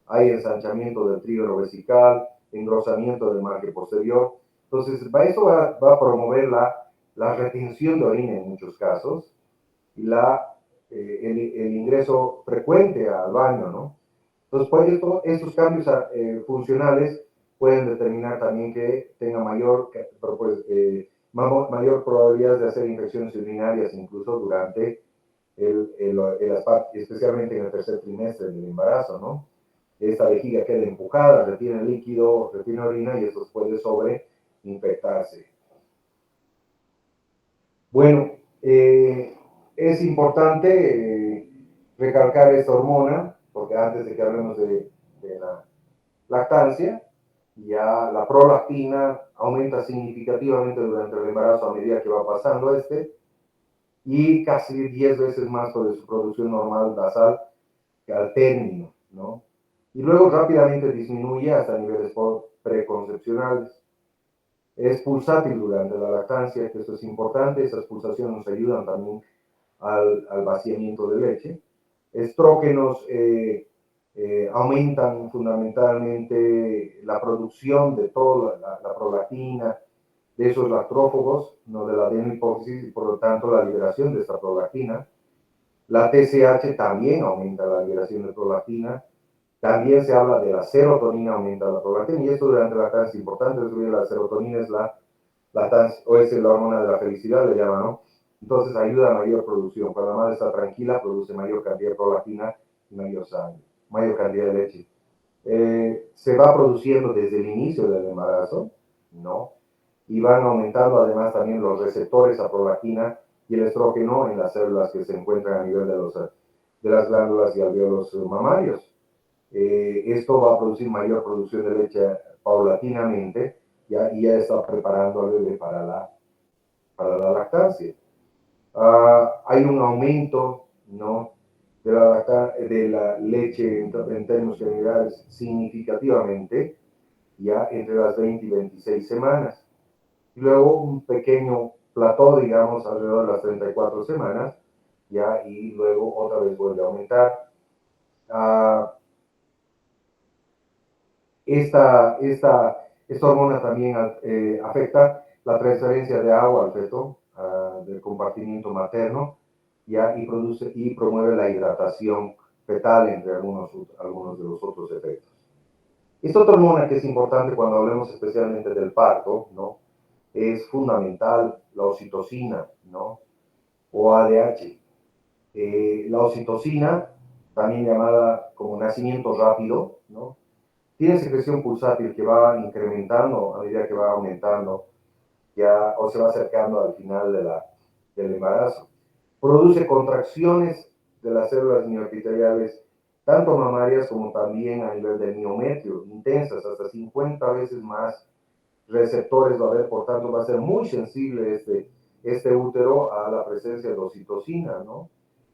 hay ensanchamiento del trígono vesical, engrosamiento del margen posterior. Entonces, esto va a promover la retención de orina en muchos casos y el ingreso frecuente al baño, ¿no? Entonces, pues, estos cambios funcionales pueden determinar también que tenga mayor probabilidad de hacer infecciones urinarias incluso durante especialmente en el tercer trimestre del embarazo, ¿no? Esta vejiga queda empujada, retiene líquido, retiene orina y esto puede sobreinfectarse. Bueno, es importante recalcar esta hormona, porque antes de que hablemos de la lactancia, ya la prolactina aumenta significativamente durante el embarazo a medida que va pasando y casi 10 veces más sobre su producción normal basal que al término, ¿no? Y luego rápidamente disminuye hasta niveles preconcepcionales. Es pulsátil durante la lactancia, que esto es importante, esas pulsaciones nos ayudan también al vaciamiento de leche. Estrógenos aumentan fundamentalmente la producción de toda la prolactina, de esos lactófagos, no de la adenohipófisis, y por lo tanto la liberación de esta prolactina. La TSH también aumenta la liberación de prolactina. También se habla de la serotonina, aumenta la prolactina, y esto durante la lactancia es importante. La serotonina es la hormona de la felicidad, le llaman, ¿no? Entonces ayuda a mayor producción. Cuando la madre está tranquila, produce mayor cantidad de prolactina y mayor sangre, mayor cantidad de leche. Se va produciendo desde el inicio del embarazo, ¿no? Y van aumentando además también los receptores a prolactina y el estrógeno en las células que se encuentran a nivel de los de las glándulas y alvéolos mamarios. Esto va a producir mayor producción de leche paulatinamente, ¿ya? Y ya está preparando al bebé para la lactancia. Hay un aumento, ¿no?, de la leche en términos generales significativamente, ya entre las 20 y 26 semanas. Y luego un pequeño plató, digamos, alrededor de las 34 semanas, ya, y luego otra vez vuelve a aumentar. Esta hormona también afecta la transferencia de agua al feto, del compartimiento materno, ya, y promueve la hidratación fetal, entre algunos de los otros efectos. Esta otra hormona que es importante cuando hablemos especialmente del parto, ¿no?, es fundamental, la oxitocina, ¿no?, o ADH. La oxitocina, también llamada como nacimiento rápido, ¿no?, tiene secreción pulsátil que va incrementando a medida que va aumentando, ya, o se va acercando al final del embarazo. Produce contracciones de las células mioepiteliales, tanto mamarias como también a nivel del miometrio, intensas, hasta 50 veces más receptores va a haber, por tanto va a ser muy sensible este útero a la presencia de oxitocina, ¿no?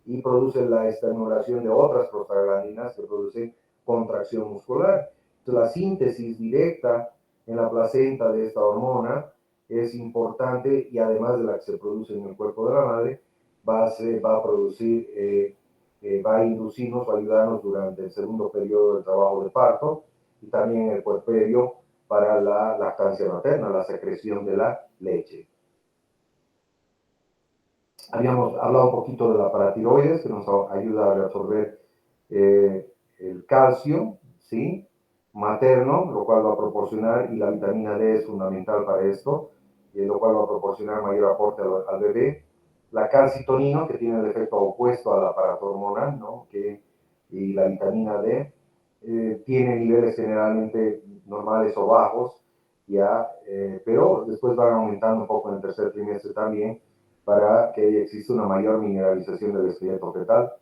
Y produce la estimulación de otras prostaglandinas que producen contracción muscular. Entonces, la síntesis directa en la placenta de esta hormona es importante, y además de la que se produce en el cuerpo de la madre, va a producir, va a inducirnos, va a ayudarnos durante el segundo periodo de trabajo de parto y también en el puerperio para la lactancia materna, la secreción de la leche. Habíamos hablado un poquito de la paratiroides, que nos ayuda a reabsorber el calcio, ¿sí?, materno, lo cual va a proporcionar, y la vitamina D es fundamental para esto, lo cual va a proporcionar mayor aporte al bebé. La calcitonina, que tiene el efecto opuesto a la paratormona, ¿no?, y la vitamina D, tiene niveles generalmente normales o bajos, ya, pero después van aumentando un poco en el tercer trimestre también, para que exista una mayor mineralización del esqueleto fetal.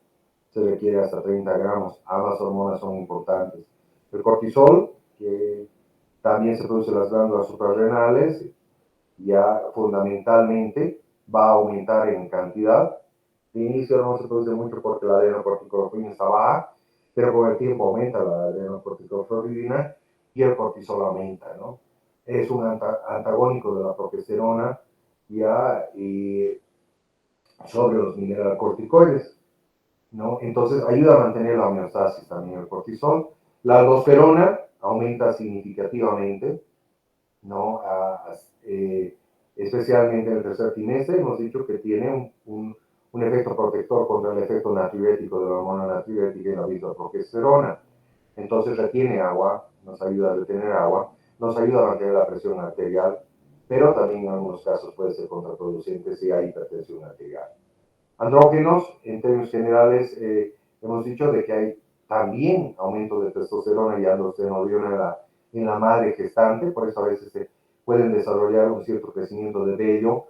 Se requiere hasta 30 gramos. Ambas hormonas son importantes. El cortisol, que también se produce en las glándulas suprarrenales, ya fundamentalmente va a aumentar en cantidad. De inicio no se produce mucho porque la adrenocorticoferrina está baja, pero con el tiempo aumenta la adrenocorticoferrina y el cortisol aumenta, ¿no? Es un antagónico de la progesterona, ya, y sobre los mineralocorticoides, ¿no? Entonces ayuda a mantener la homeostasis también el cortisol. La aldosterona aumenta significativamente, ¿no? Especialmente en el tercer trimestre. Hemos dicho que tiene un efecto protector contra el efecto natriurético de la hormona natriurética y la progesterona. Entonces retiene agua, nos ayuda a retener agua, nos ayuda a mantener la presión arterial, pero también en algunos casos puede ser contraproducente si hay hipertensión arterial. Andrógenos, en términos generales, hemos dicho de que hay también aumento de testosterona y androstenediona en la madre gestante, por eso a veces se pueden desarrollar un cierto crecimiento de vello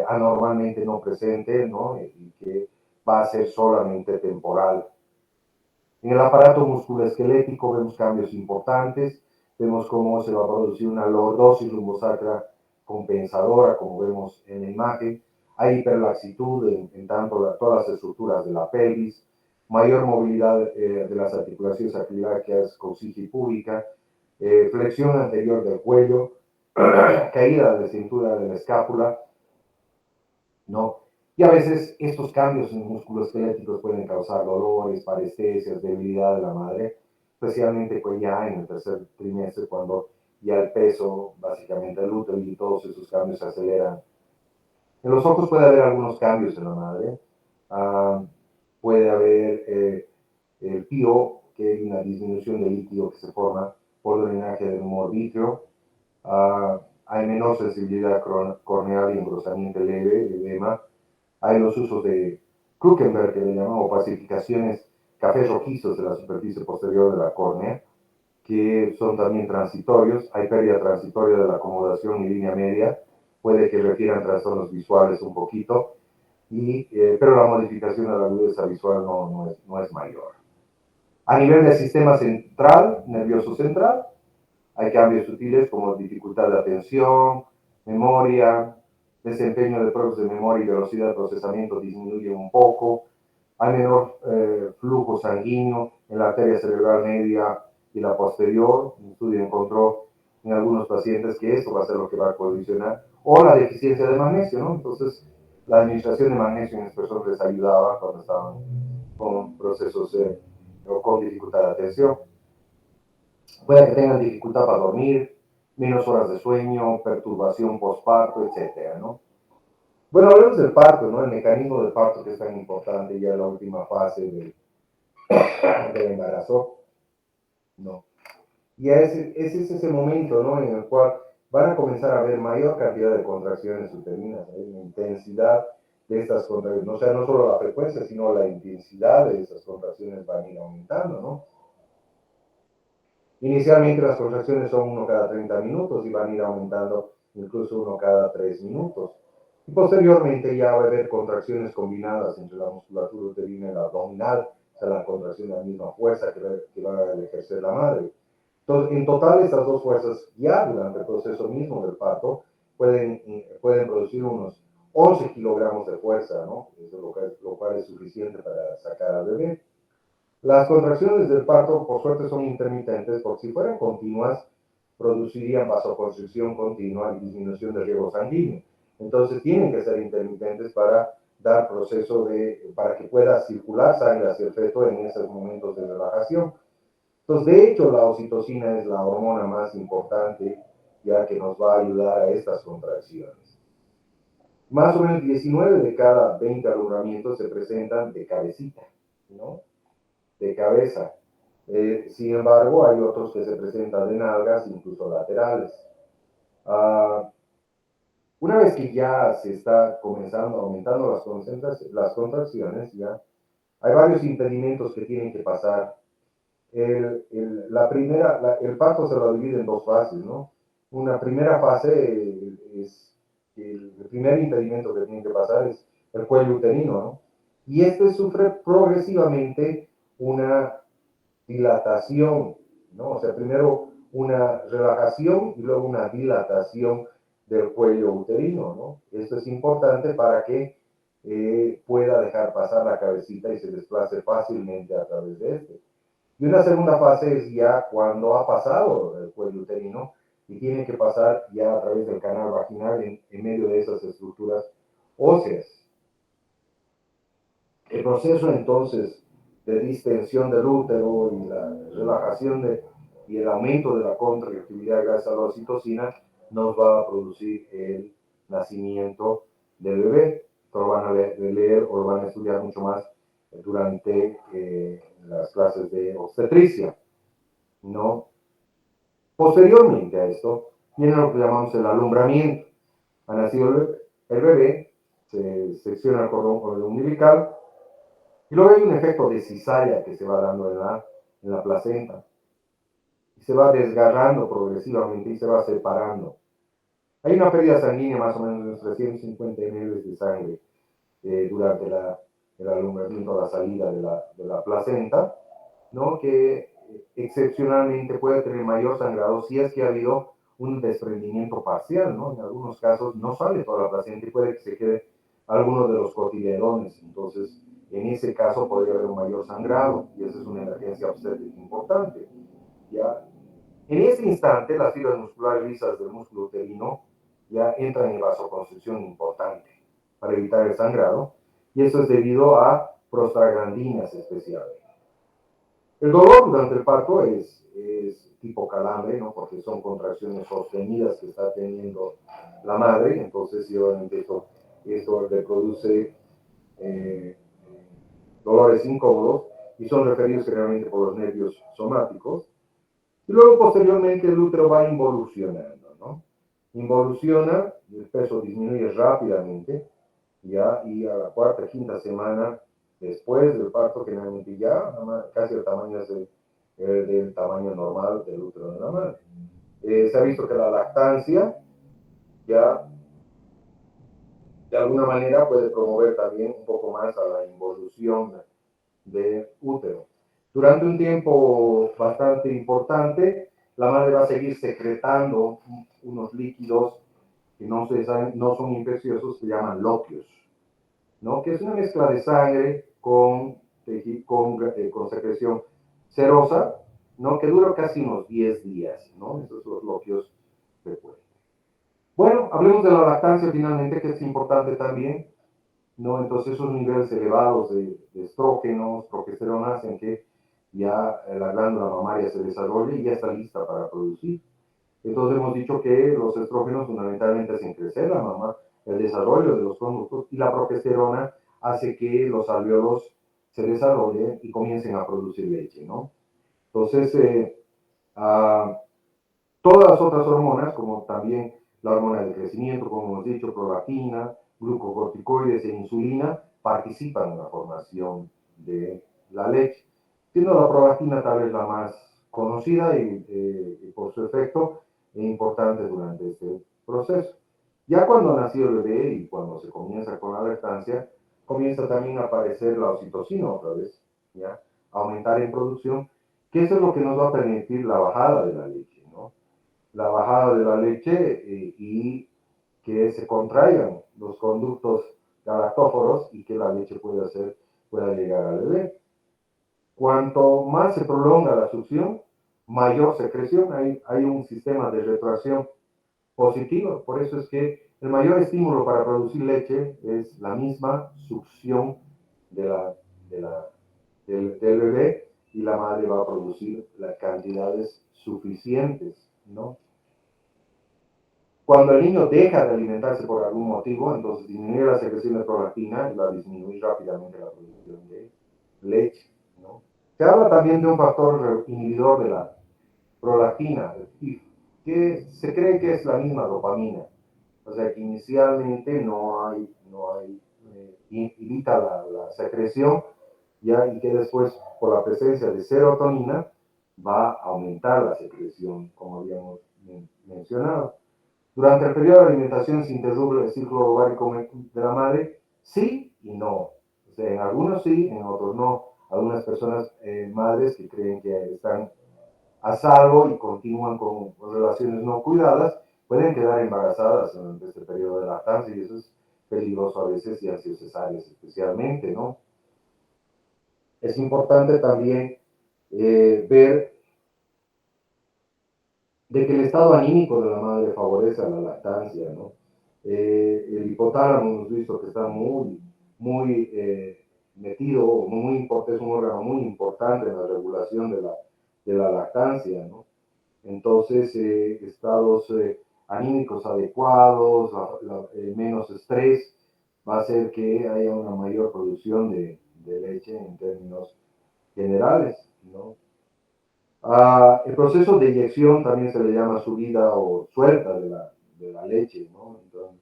anormalmente no presente, ¿no?, y que va a ser solamente temporal. En el aparato musculoesquelético vemos cambios importantes, vemos cómo se va a producir una lordosis lumbosacra compensadora, como vemos en la imagen. Hay hiperlaxitud en tanto todas las estructuras de la pelvis, mayor movilidad de las articulaciones acroiliacas, coxígea y púbica, flexión anterior del cuello, caída de cintura de la escápula, ¿no? Y a veces estos cambios en musculoesqueléticos pueden causar dolores, parestesias, debilidad de la madre, especialmente pues ya en el tercer trimestre, cuando ya el peso, básicamente el útero y todos esos cambios se aceleran. En los ojos puede haber algunos cambios en la madre. Puede haber el PIO, que es una disminución del líquido que se forma por drenaje del humor vítreo. Hay menor sensibilidad corneal y engrosamiento leve, edema. Hay los usos de Krukenberg, que le llamamos pacificaciones, cafés rojizos de la superficie posterior de la córnea, que son también transitorios. Hay pérdida transitoria de la acomodación y línea media, puede que refieran trastornos visuales un poquito. pero la modificación de la agudeza visual no es mayor. A nivel del sistema central, nervioso central, hay cambios sutiles como dificultad de atención, memoria, desempeño de pruebas de memoria y velocidad de procesamiento disminuye un poco, hay menor flujo sanguíneo en la arteria cerebral media y la posterior. Un estudio encontró en algunos pacientes que esto va a ser lo que va a condicionar, o la deficiencia de magnesio, ¿no? Entonces, la administración de magnesio en las personas les ayudaba cuando estaban con procesos o con dificultad de atención. Puede que tengan dificultad para dormir, menos horas de sueño, perturbación postparto, etcétera, ¿no? Bueno, hablemos del parto, ¿no? El mecanismo del parto que es tan importante ya en la última fase del embarazo, ¿no? Y ese es ese momento, ¿no? En el cual van a comenzar a haber mayor cantidad de contracciones uterinas, ¿no? La intensidad de estas contracciones, o sea, no solo la frecuencia, sino la intensidad de esas contracciones van a ir aumentando, ¿no? Inicialmente las contracciones son uno cada 30 minutos y van a ir aumentando incluso uno cada 3 minutos. Y posteriormente ya va a haber contracciones combinadas entre la musculatura uterina y la abdominal, o sea, la contracción de la misma fuerza que va a ejercer la madre. Entonces, en total, estas dos fuerzas ya durante el proceso mismo del parto pueden producir unos 11 kilogramos de fuerza, ¿no? Eso lo cual es suficiente para sacar al bebé. Las contracciones del parto, por suerte, son intermitentes, porque si fueran continuas, producirían vasoconstricción continua y disminución del riego sanguíneo. Entonces, tienen que ser intermitentes para dar para que pueda circular sangre hacia el feto en esos momentos de relajación. Entonces, de hecho, la oxitocina es la hormona más importante, ya que nos va a ayudar a estas contracciones. Más o menos 19 de cada 20 alumbramientos se presentan de cabecita, ¿no? De cabeza. Sin embargo, hay otros que se presentan de nalgas, incluso laterales. Una vez que ya se está comenzando, aumentando las contracciones, ya hay varios impedimentos que tienen que pasar. El parto se lo divide en dos fases, ¿no? Una primera fase es el primer impedimento que tiene que pasar es el cuello uterino, ¿no? Y este sufre progresivamente una dilatación, ¿no? O sea, primero una relajación y luego una dilatación del cuello uterino, ¿no? Esto es importante para que pueda dejar pasar la cabecita y se desplace fácilmente a través de este. Y una segunda fase es ya cuando ha pasado el cuello uterino y tiene que pasar ya a través del canal vaginal en medio de esas estructuras óseas. El proceso entonces de distensión del útero y la relajación y el aumento de la contractividad gracias a la oxitocina nos va a producir el nacimiento del bebé. Esto lo van a leer o lo van a estudiar mucho más durante las clases de obstetricia, ¿no? Posteriormente a esto viene lo que llamamos el alumbramiento. Ha nacido el bebé, se secciona el cordón umbilical, y luego hay un efecto de cesárea que se va dando en la placenta. Y se va desgarrando progresivamente y se va separando. Hay una pérdida sanguínea más o menos de 350 ml de sangre durante el alumbramiento, la salida de la placenta, ¿no? Que excepcionalmente puede tener mayor sangrado si es que ha habido un desprendimiento parcial, ¿no? En algunos casos no sale toda la placenta y puede que se quede algunos de los cotiledones. Entonces, en ese caso podría haber un mayor sangrado y esa es una emergencia obstétrica importante, ¿ya? En este instante, las fibras musculares lisas del músculo uterino ya entran en vasoconstricción importante para evitar el sangrado y eso es debido a prostaglandinas especiales. El dolor durante el parto es tipo calambre, ¿no? Porque son contracciones sostenidas que está teniendo la madre, entonces obviamente esto le produce eh, dolores incómodos y son referidos generalmente por los nervios somáticos. Y luego posteriormente el útero va involucionando, ¿no? Involuciona, el peso disminuye rápidamente, ya, y a la cuarta, quinta semana después del parto, generalmente ya casi el tamaño es del tamaño normal del útero de la madre. Se ha visto que la lactancia ya de alguna manera puede promover también un poco más a la involución de útero. Durante un tiempo bastante importante, la madre va a seguir secretando unos líquidos que no son infecciosos, se llaman loquios, ¿no? Que es una mezcla de sangre con secreción serosa, ¿no? Que dura casi unos 10 días, ¿no? Esos son los loquios frecuentes. Bueno, hablemos de la lactancia finalmente, que es importante también, ¿no? Entonces esos niveles elevados de estrógenos, progesterona, hacen que ya la glándula mamaria se desarrolle y ya está lista para producir. Entonces hemos dicho que los estrógenos fundamentalmente hacen crecer la mama, el desarrollo de los conductos, y la progesterona hace que los alvéolos se desarrollen y comiencen a producir leche, ¿no? Entonces, todas las otras hormonas, como también la hormona del crecimiento, como hemos dicho, prolactina, glucocorticoides e insulina, participan en la formación de la leche. Siendo la prolactina tal vez la más conocida y por su efecto importante durante este proceso. Ya cuando nació el bebé y cuando se comienza con la lactancia, comienza también a aparecer la oxitocina otra vez, ¿ya? Aumentar en producción, que eso es lo que nos va a permitir la bajada de la leche, ¿no? La bajada de la leche y que se contraigan los conductos galactóforos y que la leche pueda llegar al bebé. Cuanto más se prolonga la succión, mayor secreción, hay un sistema de retracción positiva, por eso es que el mayor estímulo para producir leche es la misma succión de la, de la, del bebé, y la madre va a producir las cantidades suficientes, ¿no? Cuando el niño deja de alimentarse por algún motivo, entonces disminuye la secreción de prolactina y va a disminuir rápidamente la producción de leche, ¿no? Se habla también de un factor inhibidor de la prolactina, que se cree que es la misma dopamina. O sea, que inicialmente evita la secreción, ya, y que después, por la presencia de serotonina, va a aumentar la secreción, como habíamos mencionado. Durante el periodo de alimentación se interrumpe el ciclo ovárico de la madre, sí y no. O sea, en algunos sí, en otros no. Algunas personas, madres que creen que están a salvo y continúan con relaciones no cuidadas, pueden quedar embarazadas durante este periodo de lactancia, y eso es peligroso a veces, y así cesáreas especialmente, ¿no? Es importante también ver de que el estado anímico de la madre favorece a la lactancia, ¿no? El hipotálamo hemos visto que está muy metido, es un órgano muy importante en la regulación de la lactancia, ¿no? Entonces, estados anímicos adecuados, menos estrés, va a hacer que haya una mayor producción de leche en términos generales, ¿no? El proceso de eyección también se le llama subida o suelta de la leche, ¿no? Entonces,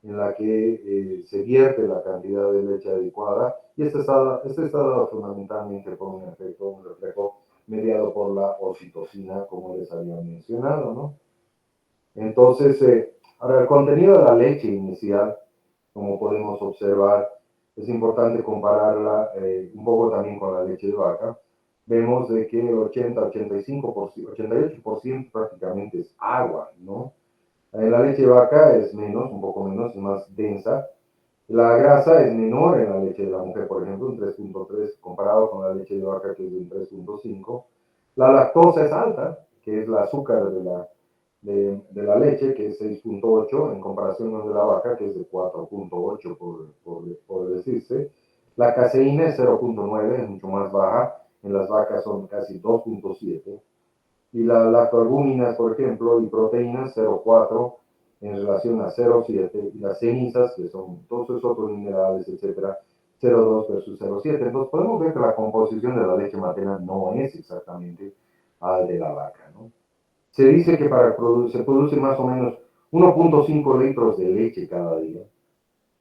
en la que se vierte la cantidad de leche adecuada, y este está dado fundamentalmente por un reflejo mediado por la oxitocina, como les había mencionado, ¿no? Entonces, ahora el contenido de la leche inicial, como podemos observar, es importante compararla un poco también con la leche de vaca. Vemos de que el 85%, 88% prácticamente es agua, ¿no? La leche de vaca es menos, un poco menos, es más densa. La grasa es menor en la leche de la mujer, por ejemplo, un 3.3 comparado con la leche de vaca, que es de un 3.5. La lactosa es alta, que es el azúcar de la leche, que es 6.8, en comparación con la vaca, que es de 4.8, por decirse. La caseína es 0.9, es mucho más baja. En las vacas son casi 2.7. Y las lactoalbúminas, por ejemplo, y proteínas 0.4 en relación a 0.7, y las cenizas, que son todos esos otros minerales, etcétera, 0.2 versus 0.7. Entonces podemos ver que la composición de la leche materna no es exactamente al de la vaca, ¿no? Se dice que se produce más o menos 1.5 litros de leche cada día.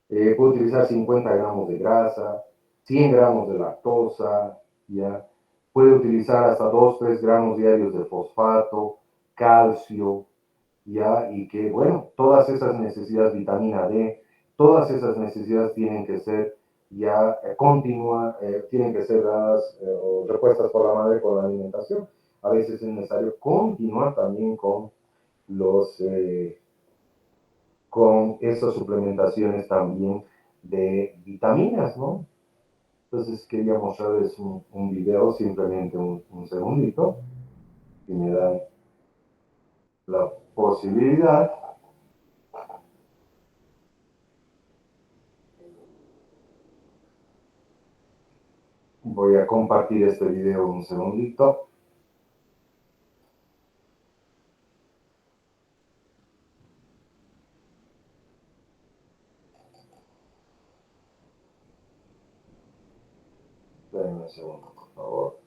Puede utilizar 50 gramos de grasa, 100 gramos de lactosa, ¿ya? Puede utilizar hasta 2-3 gramos diarios de fosfato, calcio, ¿ya? Y que, bueno, todas esas necesidades, vitamina D, todas esas necesidades tienen que ser ya continuas, tienen que ser dadas o repuestas por la madre con la alimentación. A veces es necesario continuar también los, con esas suplementaciones también de vitaminas, ¿no? Entonces quería mostrarles un video, simplemente un segundito, si me dan la posibilidad. Voy a compartir este video un segundito. Denme un segundo, por favor.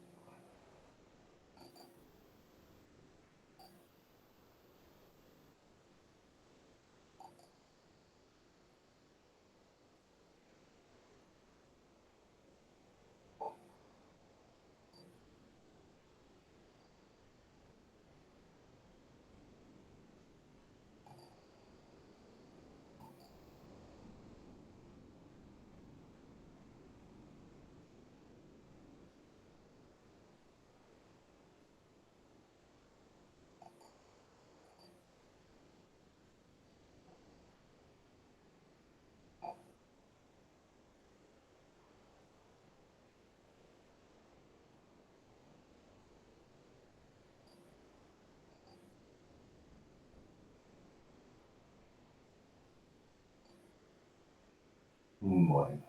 Bueno,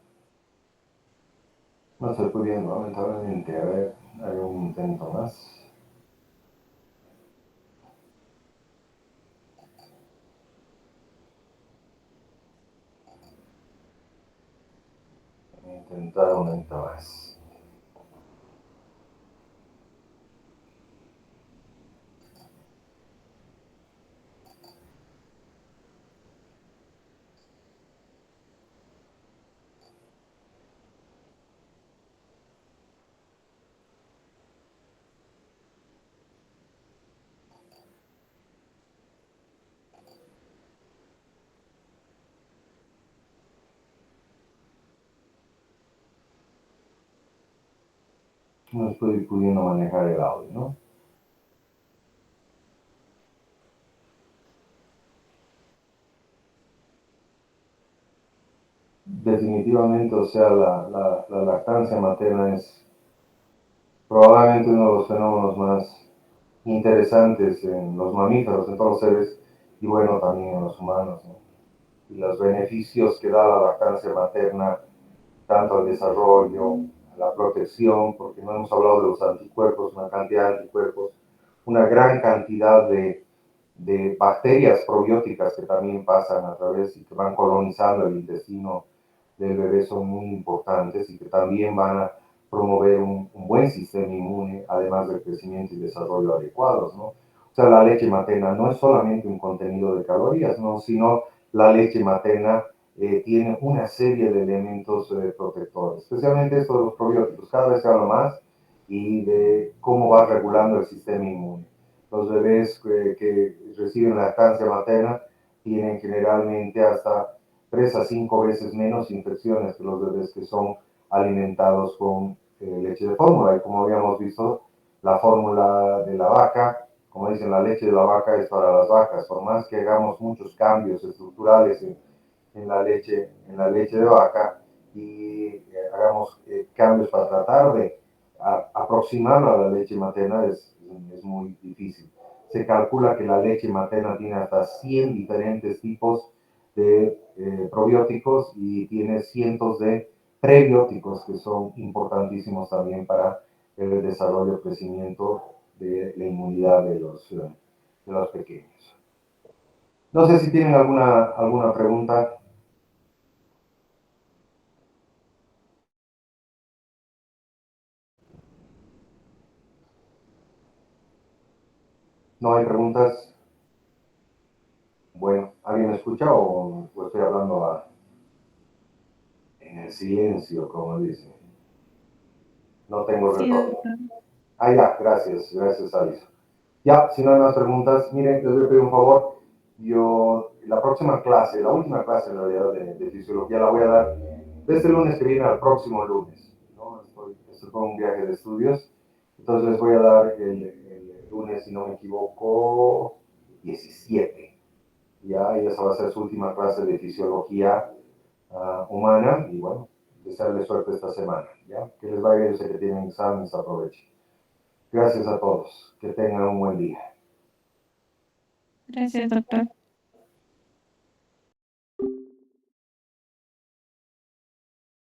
no estoy pudiendo, lamentablemente. A ver, hay un intento más. Intentar un intento más. No estoy pudiendo manejar el audio, ¿no? Definitivamente, o sea, la lactancia materna es probablemente uno de los fenómenos más interesantes en los mamíferos, en todos los seres, y bueno, también en los humanos, ¿no? Y los beneficios que da la lactancia materna, tanto al desarrollo, a la protección, porque no hemos hablado de los anticuerpos, una cantidad de anticuerpos, una gran cantidad de bacterias probióticas que también pasan a través y que van colonizando el intestino del bebé son muy importantes y que también van a promover un buen sistema inmune, además del crecimiento y desarrollo adecuados, ¿no? O sea, la leche materna no es solamente un contenido de calorías, ¿no? Sino la leche materna tiene una serie de elementos protectores, especialmente estos de los probióticos. Cada vez se habla más y de cómo va regulando el sistema inmune. Los bebés que reciben lactancia materna tienen generalmente hasta 3 a 5 veces menos infecciones que los bebés que son alimentados con leche de fórmula. Y como habíamos visto, la fórmula de la vaca, como dicen, la leche de la vaca es para las vacas. Por más que hagamos muchos cambios estructurales en la leche de vaca y hagamos cambios para tratar de aproximarlo a la leche materna, es muy difícil. Se calcula que la leche materna tiene hasta 100 diferentes tipos de probióticos y tiene cientos de prebióticos que son importantísimos también para el desarrollo y crecimiento de la inmunidad de los pequeños. No sé si tienen alguna pregunta. ¿No hay preguntas? Bueno, ¿alguien me escucha o estoy hablando en el silencio, como dicen? No tengo Sí, retorno. doctor. Ah, ya, gracias, Alice. Ya, si no hay más preguntas, miren, les voy a pedir un favor. yo la próxima clase, la última clase en realidad de fisiología la voy a dar desde el lunes que viene al próximo lunes, ¿no? Estoy con un viaje de estudios, entonces les voy a dar el lunes, si no me equivoco, 17, ya, y esa va a ser su última clase de fisiología humana, y bueno, desearles suerte esta semana, ya, que les vaya bien, sé que tienen exámenes, aprovechen. Gracias a todos, que tengan un buen día. Gracias, doctor.